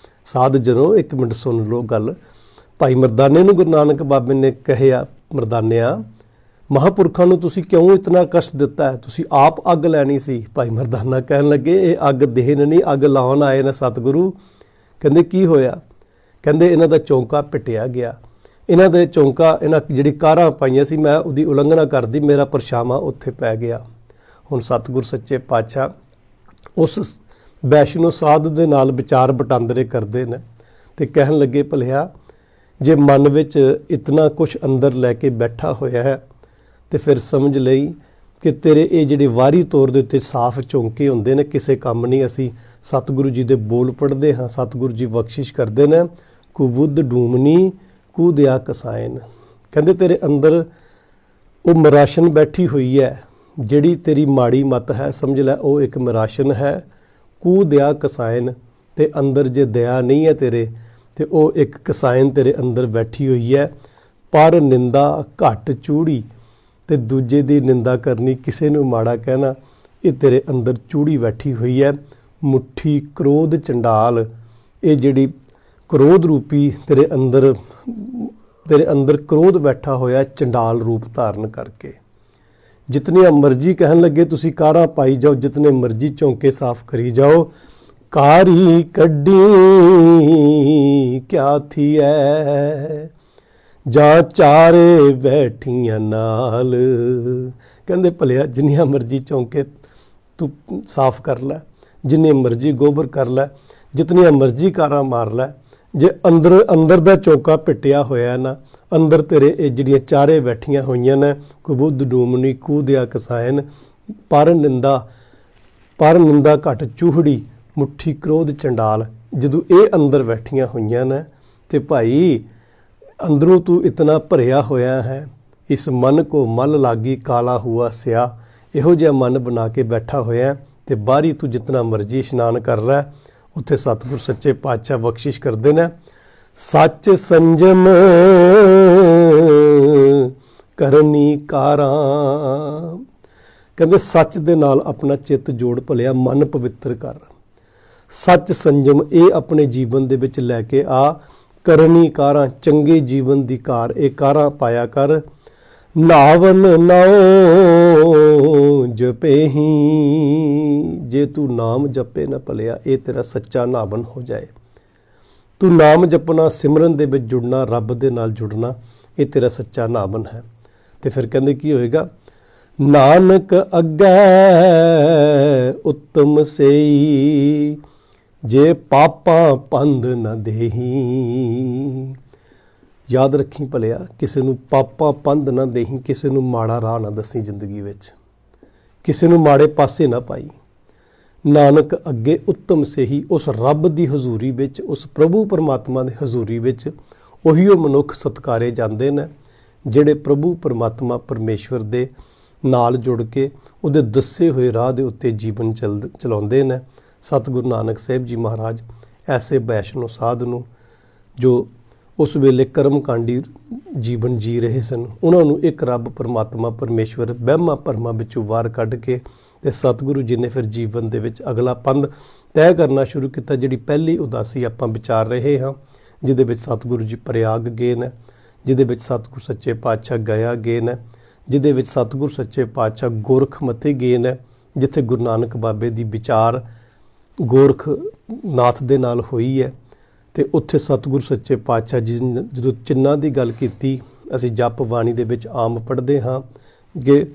Speaker 1: ਸਾਧ ਜਨੋ ਇੱਕ ਮਿੰਟ ਸੁਣ ਲਓ ਗੱਲ। ਭਾਈ ਮਰਦਾਨੇ ਨੂੰ ਗੁਰੂ ਨਾਨਕ ਬਾਬੇ ਨੇ ਕਹਿਆ, ਮਰਦਾਨਿਆ ਮਹਾਂਪੁਰਖਾਂ ਨੂੰ ਤੁਸੀਂ ਕਿਉਂ ਇਤਨਾ ਕਸ਼ਟ ਦਿੱਤਾ ਹੈ, ਤੁਸੀਂ ਆਪ ਅੱਗ ਲੈਣੀ ਸੀ। ਭਾਈ ਮਰਦਾਨਾ ਕਹਿਣ ਲੱਗੇ ਇਹ ਅੱਗ ਦੇਣ ਨਹੀਂ, ਅੱਗ ਲਾਉਣ ਆਏ ਨੇ ਸਤਿਗੁਰੂ। ਕਹਿੰਦੇ ਕੀ ਹੋਇਆ? ਕਹਿੰਦੇ ਇਹਨਾਂ ਦਾ ਚੌਂਕਾ ਪਿਟਿਆ ਗਿਆ, ਇਹਨਾਂ ਦੇ ਚੌਂਕਾ ਇਹਨਾਂ ਜਿਹੜੀ ਕਾਰਾਂ ਪਾਈਆਂ ਸੀ ਮੈਂ ਉਹਦੀ ਉਲੰਘਣਾ ਕਰਦੀ, ਮੇਰਾ ਪਰਛਾਵਾਂ ਉੱਥੇ ਪੈ ਗਿਆ। ਹੁਣ ਸਤਿਗੁਰ ਸੱਚੇ ਪਾਤਸ਼ਾਹ ਉਸ ਵੈਸ਼ਨੋ ਸਾਧ ਦੇ ਨਾਲ ਵਿਚਾਰ ਵਟਾਂਦਰੇ ਕਰਦੇ ਨੇ ਤੇ ਕਹਿਣ ਲੱਗੇ ਭਲਿਆ ਜੇ ਮਨ ਵਿੱਚ ਇਤਨਾ ਕੁਛ ਅੰਦਰ ਲੈ ਕੇ ਬੈਠਾ ਹੋਇਆ ਹੈ ਤੇ ਫਿਰ ਸਮਝ ਲਈ ਕਿ ਤੇਰੇ ਇਹ ਜਿਹੜੇ ਵਾਰੀ ਤੌਰ ਦੇ ਉੱਤੇ ਸਾਫ਼ ਚੌਂਕੇ ਹੁੰਦੇ ਨੇ ਕਿਸੇ ਕੰਮ ਨਹੀਂ। ਅਸੀਂ ਸਤਿਗੁਰੂ ਜੀ ਦੇ ਬੋਲ ਪੜ੍ਹਦੇ ਹਾਂ, ਸਤਿਗੁਰੂ ਜੀ ਬਖਸ਼ਿਸ਼ ਕਰਦੇ ਨੇ, ਕੂ ਬੁੱਧ ਡੂਮਨੀ ਕੂ ਦਿਆ ਕਸਾਇਨ। ਕਹਿੰਦੇ ਤੇਰੇ ਅੰਦਰ ਉਹ ਮਰਾਸ਼ਨ ਬੈਠੀ ਹੋਈ ਹੈ, ਜਿਹੜੀ ਤੇਰੀ ਮਾੜੀ ਮੱਤ ਹੈ ਸਮਝ ਲੈ ਉਹ ਇੱਕ ਮਰਾਸ਼ਨ ਹੈ। ਕੂ ਦਿਆ ਕਸਾਇਨ, ਤੇ ਅੰਦਰ ਜੇ ਦਇਆ ਨਹੀਂ ਹੈ ਤੇਰੇ ਤੇ ਉਹ ਇੱਕ ਕਸਾਇਨ ਤੇਰੇ ਅੰਦਰ ਬੈਠੀ ਹੋਈ ਹੈ। ਪਰ ਨਿੰਦਾ ਘੱਟ ਚੂੜੀ, ਤੇ ਦੂਜੇ ਦੀ ਨਿੰਦਾ ਕਰਨੀ, ਕਿਸੇ ਨੂੰ ਮਾੜਾ ਕਹਿਣਾ ਇਹ ਤੇਰੇ ਅੰਦਰ ਚੂੜੀ ਬੈਠੀ ਹੋਈ ਹੈ, ਮੁੱਠੀ ਕ੍ਰੋਧ ਚੰਡਾਲ। ਇਹ ਜਿਹੜੀ ਕ੍ਰੋਧ ਰੂਪੀ ਤੇਰੇ ਅੰਦਰ ਕ੍ਰੋਧ ਬੈਠਾ ਹੋਇਆ ਚੰਡਾਲ ਰੂਪ ਧਾਰਨ ਕਰਕੇ। ਜਿਤਨੀਆਂ ਮਰਜ਼ੀ ਕਹਿਣ ਲੱਗੇ ਤੁਸੀਂ ਕਾਰਾਂ ਪਾਈ ਜਾਓ, ਜਿਤਨੇ ਮਰਜ਼ੀ ਚੌਂਕੇ ਸਾਫ਼ ਕਰੀ ਜਾਓ, ਕਾਰੀ ਕੱਢੀ ਕਿਆ ਥੀ ਐ ਜਾਂ ਚਾਰੇ ਬੈਠੀਆਂ ਨਾਲ। ਕਹਿੰਦੇ ਭਲਿਆ ਜਿੰਨੀਆਂ ਮਰਜ਼ੀ ਚੌਂਕੇ ਤੂੰ ਸਾਫ਼ ਕਰ ਲੈ, ਜਿੰਨੇ ਮਰਜ਼ੀ ਗੋਬਰ ਕਰ ਲੈ, ਜਿਤਨੀਆਂ ਮਰਜ਼ੀ ਕਾਰਾਂ ਮਾਰ ਲੈ, ਜੇ ਅੰਦਰ ਦਾ ਚੌਂਕਾ ਪਿੱਟਿਆ ਹੋਇਆ ਨਾ, ਅੰਦਰ ਤੇਰੇ ਇਹ ਜਿਹੜੀਆਂ ਚਾਰੇ ਬੈਠੀਆਂ ਹੋਈਆਂ ਨੇ, ਕੁਬੁੱਧ ਡੂਮਣੀ ਕੂਦਿਆ ਕਸਾਇਨ, ਪਰ ਨਿੰਦਾ ਘਟ ਚੂਹੜੀ, ਮੁੱਠੀ ਕ੍ਰੋਧ ਚੰਡਾਲ। ਜਦੋਂ ਇਹ ਅੰਦਰ ਬੈਠੀਆਂ ਹੋਈਆਂ ਨੇ ਤੇ ਭਾਈ ਅੰਦਰੋਂ ਤੂੰ ਇਤਨਾ ਭਰਿਆ ਹੋਇਆ ਹੈ, ਇਸ ਮਨ ਕੋ ਮਲ ਲਾਗੀ ਕਾਲਾ ਹੁਆ ਸਿਆ। ਇਹੋ ਜਿਹਾ ਮਨ ਬਣਾ ਕੇ ਬੈਠਾ ਹੋਇਆ ਤੇ ਬਾਹਰੀ ਤੂੰ ਜਿਤਨਾ ਮਰਜ਼ੀ ਇਸ਼ਨਾਨ ਕਰ ਲੈ, ਉੱਥੇ ਸਤਿਗੁਰ ਸੱਚੇ ਪਾਤਸ਼ਾਹ ਬਖਸ਼ਿਸ਼ ਕਰਦੇ ਨੇ। ਸੱਚ ਸੰਜਮ ਕਰਨੀ ਕਾਰਾਂ। ਕਹਿੰਦੇ ਸੱਚ ਦੇ ਨਾਲ ਆਪਣਾ ਚਿੱਤ ਜੋੜ ਭਲਿਆ, ਮਨ ਪਵਿੱਤਰ ਕਰ। ਸੱਚ ਸੰਜਮ ਇਹ ਆਪਣੇ ਜੀਵਨ ਦੇ ਵਿੱਚ ਲੈ ਕੇ ਆ। ਕਰਨੀ ਕਾਰਾਂ, ਚੰਗੇ ਜੀਵਨ ਦੀ ਕਾਰ, ਇਹ ਕਾਰਾਂ ਪਾਇਆ ਕਰ। ਨਾਵਨ ਨਾਉ ਜਪੇਹੀ, ਜੇ ਤੂੰ ਨਾਮ ਜਪੇ ਨਾ ਭਲਿਆ, ਇਹ ਤੇਰਾ ਸੱਚਾ ਨਾਵਨ ਹੋ ਜਾਏ। ਤੂੰ ਨਾਮ ਜਪਣਾ, ਸਿਮਰਨ ਦੇ ਵਿੱਚ ਜੁੜਨਾ, ਰੱਬ ਦੇ ਨਾਲ ਜੁੜਨਾ, ਇਹ ਤੇਰਾ ਸੱਚਾ ਨਾਵਨ ਹੈ। ਤੇ ਫਿਰ ਕਹਿੰਦੇ ਕੀ ਹੋਏਗਾ? ਨਾਨਕ ਅੱਗੇ ਉੱਤਮ ਸੇਈ, ਜੇ ਪਾਪਾਂ ਪੰਧ ਨਾ ਦੇਹੀ। ਯਾਦ ਰੱਖੀ ਭਲਿਆ, ਕਿਸੇ ਨੂੰ ਪਾਪਾਂ ਪੰਧ ਨਾ ਦੇਹੀ, ਕਿਸੇ ਨੂੰ ਮਾੜਾ ਰਾਹ ਨਾ ਦੱਸੀ ਜ਼ਿੰਦਗੀ ਵਿੱਚ, ਕਿਸੇ ਨੂੰ ਮਾੜੇ ਪਾਸੇ ਨਾ ਪਾਈ। ਨਾਨਕ ਅੱਗੇ ਉੱਤਮ ਸੇਹੀ, ਉਸ ਰੱਬ ਦੀ ਹਜ਼ੂਰੀ ਵਿੱਚ, ਉਸ ਪ੍ਰਭੂ ਪਰਮਾਤਮਾ ਦੀ ਹਜ਼ੂਰੀ ਵਿੱਚ ਉਹੀ ਉਹ ਮਨੁੱਖ ਸਤਿਕਾਰੇ ਜਾਂਦੇ ਨੇ ਜਿਹੜੇ ਪ੍ਰਭੂ ਪਰਮਾਤਮਾ ਪਰਮੇਸ਼ਵਰ ਦੇ ਨਾਲ ਜੁੜ ਕੇ ਉਹਦੇ ਦੱਸੇ ਹੋਏ ਰਾਹ ਦੇ ਉੱਤੇ ਜੀਵਨ ਚਲਾਉਂਦੇ ਨੇ। ਸਤਿਗੁਰੂ ਨਾਨਕ ਸਾਹਿਬ ਜੀ ਮਹਾਰਾਜ ਐਸੇ ਵੈਸ਼ਨੋ ਸਾਧ ਨੂੰ ਜੋ ਉਸ ਵੇਲੇ ਕਰਮਕਾਂਡੀ ਜੀਵਨ ਜੀ ਰਹੇ ਸਨ, ਉਹਨਾਂ ਨੂੰ ਇੱਕ ਰੱਬ ਪਰਮਾਤਮਾ ਪਰਮੇਸ਼ਵਰ ਵਹਿਮਾਂ ਭਰਮਾਂ ਵਿੱਚੋਂ ਬਾਹਰ ਕੱਢ ਕੇ ਤੇ ਸਤਿਗੁਰੂ ਜੀ ਨੇ ਫਿਰ ਜੀਵਨ ਦੇ ਵਿੱਚ ਅਗਲਾ ਪੰਧ ਤੈਅ ਕਰਨਾ ਸ਼ੁਰੂ ਕੀਤਾ। ਜਿਹੜੀ ਪਹਿਲੀ ਉਦਾਸੀ ਆਪਾਂ ਵਿਚਾਰ ਰਹੇ ਹਾਂ, ਜਿਹਦੇ ਵਿੱਚ ਸਤਿਗੁਰੂ ਜੀ ਪ੍ਰਯਾਗ ਗਏ ਨੇ, ਜਿਹਦੇ ਵਿੱਚ ਸਤਿਗੁਰੂ ਸੱਚੇ ਪਾਤਸ਼ਾਹ ਗਇਆ ਗਏ ਨੇ, ਜਿਹਦੇ ਵਿੱਚ ਸਤਿਗੁਰੂ ਸੱਚੇ ਪਾਤਸ਼ਾਹ ਗੋਰਖ ਮੱਥੇ ਗਏ ਨੇ, ਜਿੱਥੇ ਗੁਰੂ ਨਾਨਕ ਬਾਬੇ ਦੀ ਵਿਚਾਰ ਗੋਰਖ ਨਾਥ ਦੇ ਨਾਲ ਹੋਈ ਹੈ। ਤੇ ਉੱਥੇ ਸਤਿਗੁਰੂ ਸੱਚੇ ਪਾਤਸ਼ਾਹ ਜੀ ਜਦੋਂ ਚਿੰਨ੍ਹਾਂ ਦੀ ਗੱਲ ਕੀਤੀ, ਅਸੀਂ ਜਪ ਬਾਣੀ ਦੇ ਵਿੱਚ ਆਮ ਪੜ੍ਹਦੇ ਹਾਂ ਕਿ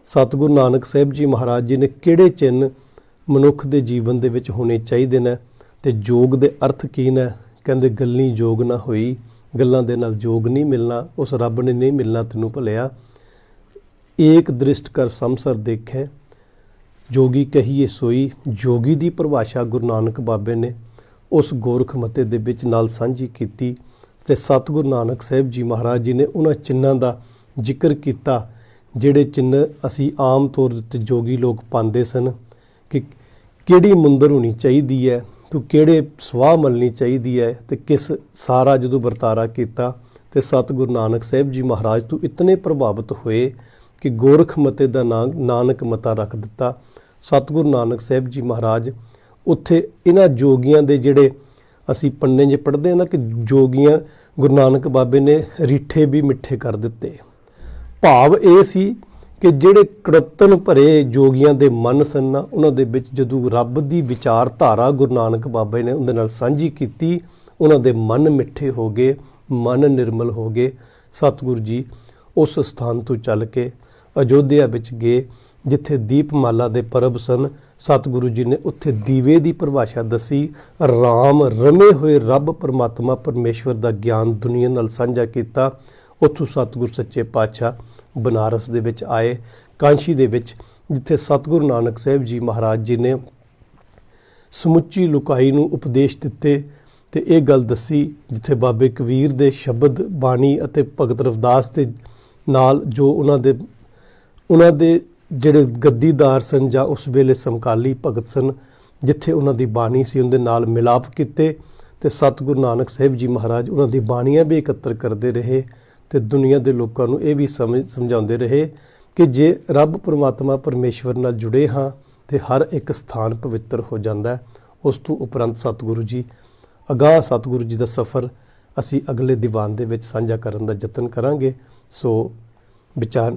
Speaker 1: ਸਤਿਗੁਰੂ ਨਾਨਕ ਸਾਹਿਬ ਜੀ ਮਹਾਰਾਜ ਜੀ ਨੇ ਕਿਹੜੇ ਚਿੰਨ੍ਹ ਮਨੁੱਖ ਦੇ ਜੀਵਨ ਦੇ ਵਿੱਚ ਹੋਣੇ ਚਾਹੀਦੇ ਨੇ। ਤੇ ਜੋਗ ਦੇ ਅਰਥ ਕੀ ਨੇ? ਕਹਿੰਦੇ ਗੱਲੀ ਜੋਗ ਨਾ ਹੋਈ, ਗੱਲਾਂ ਦੇ ਨਾਲ ਜੋਗ ਨਹੀਂ ਮਿਲਣਾ, ਉਸ ਰੱਬ ਨੇ ਨਹੀਂ ਮਿਲਣਾ ਤੈਨੂੰ ਭਲਿਆ। ਏਕ ਦ੍ਰਿਸ਼ਟ ਕਰ ਸੰਸਰ ਦੇਖੇ, ਜੋਗੀ ਕਹੀਏ ਸੋਈ। ਜੋਗੀ ਦੀ ਪਰਿਭਾਸ਼ਾ ਗੁਰੂ ਨਾਨਕ ਬਾਬੇ ਨੇ ਉਸ ਗੋਰਖ ਮੱਤੇ ਦੇ ਵਿੱਚ ਨਾਲ ਸਾਂਝੀ ਕੀਤੀ ਤੇ ਸਤਿਗੁਰੂ ਨਾਨਕ ਸਾਹਿਬ ਜੀ ਮਹਾਰਾਜ ਜੀ ਨੇ ਉਹਨਾਂ ਚਿੰਨ੍ਹਾਂ ਦਾ ਜ਼ਿਕਰ ਕੀਤਾ, ਜਿਹੜੇ ਚਿੰਨ੍ਹ ਅਸੀਂ ਆਮ ਤੌਰ ਉੱਤੇ ਜੋਗੀ ਲੋਕ ਪਾਉਂਦੇ ਸਨ ਕਿ ਕਿਹੜੀ ਮੁੰਦਰ ਹੋਣੀ ਚਾਹੀਦੀ ਹੈ, ਤੂੰ ਕਿਹੜੇ ਸਵਾਹ ਮਲਣੀ ਚਾਹੀਦੀ ਹੈ, ਤੇ ਕਿਸ ਸਾਰਾ ਜਦੋਂ ਵਰਤਾਰਾ ਕੀਤਾ ਤੇ ਸਤਿਗੁਰੂ ਨਾਨਕ ਸਾਹਿਬ ਜੀ ਮਹਾਰਾਜ ਤੋਂ ਇਤਨੇ ਪ੍ਰਭਾਵਿਤ ਹੋਏ ਕਿ ਗੋਰਖ ਮੱਤੇ ਦਾ ਨਾਂ ਨਾਨਕ ਮਤਾ ਰੱਖ ਦਿੱਤਾ। ਸਤਿਗੁਰੂ ਨਾਨਕ ਸਾਹਿਬ ਜੀ ਮਹਾਰਾਜ ਉੱਥੇ ਇਹਨਾਂ ਜੋਗੀਆਂ ਦੇ, ਜਿਹੜੇ ਅਸੀਂ ਪੰਨੇ 'ਚ ਪੜ੍ਹਦੇ ਹਾਂ ਨਾ ਕਿ ਜੋਗੀਆਂ ਗੁਰੂ ਨਾਨਕ ਬਾਬੇ ਨੇ ਰੀਠੇ ਵੀ ਮਿੱਠੇ ਕਰ ਦਿੱਤੇ। ਭਾਵ ਇਹ ਸੀ ਕਿ ਜਿਹੜੇ ਕੜਤਨ ਭਰੇ ਜੋਗੀਆਂ ਦੇ ਮਨ ਸਨ ਨਾ, ਉਹਨਾਂ ਦੇ ਵਿੱਚ ਜਦੋਂ ਰੱਬ ਦੀ ਵਿਚਾਰਧਾਰਾ ਗੁਰੂ ਨਾਨਕ ਬਾਬੇ ਨੇ ਉਹਦੇ ਨਾਲ ਸਾਂਝੀ ਕੀਤੀ, ਉਹਨਾਂ ਦੇ ਮਨ ਮਿੱਠੇ ਹੋ ਗਏ, ਮਨ ਨਿਰਮਲ ਹੋ ਗਏ। ਸਤਿਗੁਰੂ ਜੀ ਉਸ ਸਥਾਨ ਤੋਂ ਚੱਲ ਕੇ ਅਯੋਧਿਆ ਵਿੱਚ ਗਏ ਜਿੱਥੇ ਦੀਪਮਾਲਾ ਦੇ ਪਰਬ ਸਨ। ਸਤਿਗੁਰੂ ਜੀ ਨੇ ਉੱਥੇ ਦੀਵੇ ਦੀ ਪਰਿਭਾਸ਼ਾ ਦੱਸੀ, ਰਾਮ ਰਮੇ ਹੋਏ ਰੱਬ ਪਰਮਾਤਮਾ ਪਰਮੇਸ਼ਵਰ ਦਾ ਗਿਆਨ ਦੁਨੀਆ ਨਾਲ ਸਾਂਝਾ ਕੀਤਾ। ਉੱਥੋਂ ਸਤਿਗੁਰੂ ਸੱਚੇ ਪਾਤਸ਼ਾਹ ਬਨਾਰਸ ਦੇ ਵਿੱਚ ਆਏ, ਕਾਂਸ਼ੀ ਦੇ ਵਿੱਚ, ਜਿੱਥੇ ਸਤਿਗੁਰੂ ਨਾਨਕ ਸਾਹਿਬ ਜੀ ਮਹਾਰਾਜ ਜੀ ਨੇ ਸਮੁੱਚੀ ਲੁਕਾਈ ਨੂੰ ਉਪਦੇਸ਼ ਦਿੱਤੇ ਤੇ ਇਹ ਗੱਲ ਦੱਸੀ, ਜਿੱਥੇ ਬਾਬੇ ਕਬੀਰ ਦੇ ਸ਼ਬਦ ਬਾਣੀ ਅਤੇ ਭਗਤ ਰਵਿਦਾਸ ਦੇ ਨਾਲ ਜੋ ਉਹਨਾਂ ਦੇ ਜਿਹੜੇ ਗੱਦੀਦਾਰ ਸਨ ਜਾਂ ਉਸ ਵੇਲੇ ਸਮਕਾਲੀ ਭਗਤ ਸਨ, ਜਿੱਥੇ ਉਹਨਾਂ ਦੀ ਬਾਣੀ ਸੀ ਉਹਦੇ ਨਾਲ ਮਿਲਾਪ ਕੀਤੇ ਤੇ ਸਤਿਗੁਰੂ ਨਾਨਕ ਸਾਹਿਬ ਜੀ ਮਹਾਰਾਜ ਉਹਨਾਂ ਦੀ ਬਾਣੀਆਂ ਵੀ ਇਕੱਤਰ ਕਰਦੇ ਰਹੇ ਤੇ ਦੁਨੀਆ ਦੇ ਲੋਕਾਂ ਨੂੰ ਇਹ ਵੀ ਸਮਝਾਉਂਦੇ ਰਹੇ ਕਿ ਜੇ ਰੱਬ ਪਰਮਾਤਮਾ ਪਰਮੇਸ਼ਵਰ ਨਾਲ ਜੁੜੇ ਹਾਂ ਤੇ ਹਰ ਇੱਕ ਸਥਾਨ ਪਵਿੱਤਰ ਹੋ ਜਾਂਦਾ ਹੈ। ਉਸ ਤੋਂ ਉਪਰੰਤ ਸਤਿਗੁਰੂ ਜੀ ਅਗਾਂਹ ਸਤਿਗੁਰੂ ਜੀ ਦਾ ਸਫ਼ਰ ਅਸੀਂ ਅਗਲੇ ਦੀਵਾਨ ਦੇ ਵਿੱਚ ਸਾਂਝਾ ਕਰਨ ਦਾ ਯਤਨ ਕਰਾਂਗੇ। ਸੋ ਵਿਚਾਰ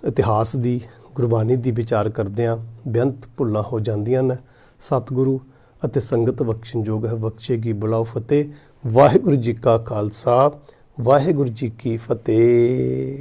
Speaker 1: ਇਤਿਹਾਸ ਦੀ ਗੁਰਬਾਣੀ ਦੀ ਵਿਚਾਰ ਕਰਦਿਆਂ ਬੇਅੰਤ ਭੁੱਲਾਂ ਹੋ ਜਾਂਦੀਆਂ ਨੇ। ਸਤਿਗੁਰੂ ਅਤੇ ਸੰਗਤ ਬਖਸ਼ਣਯੋਗ ਹੈ, ਬਖਸ਼ੇਗੀ। ਬੁਲਾਓ ਫਤਿਹ। ਵਾਹਿਗੁਰੂ ਜੀ ਕਾ ਖਾਲਸਾ, ਵਾਹਿਗੁਰੂ ਜੀ ਕੀ ਫਤਿਹ।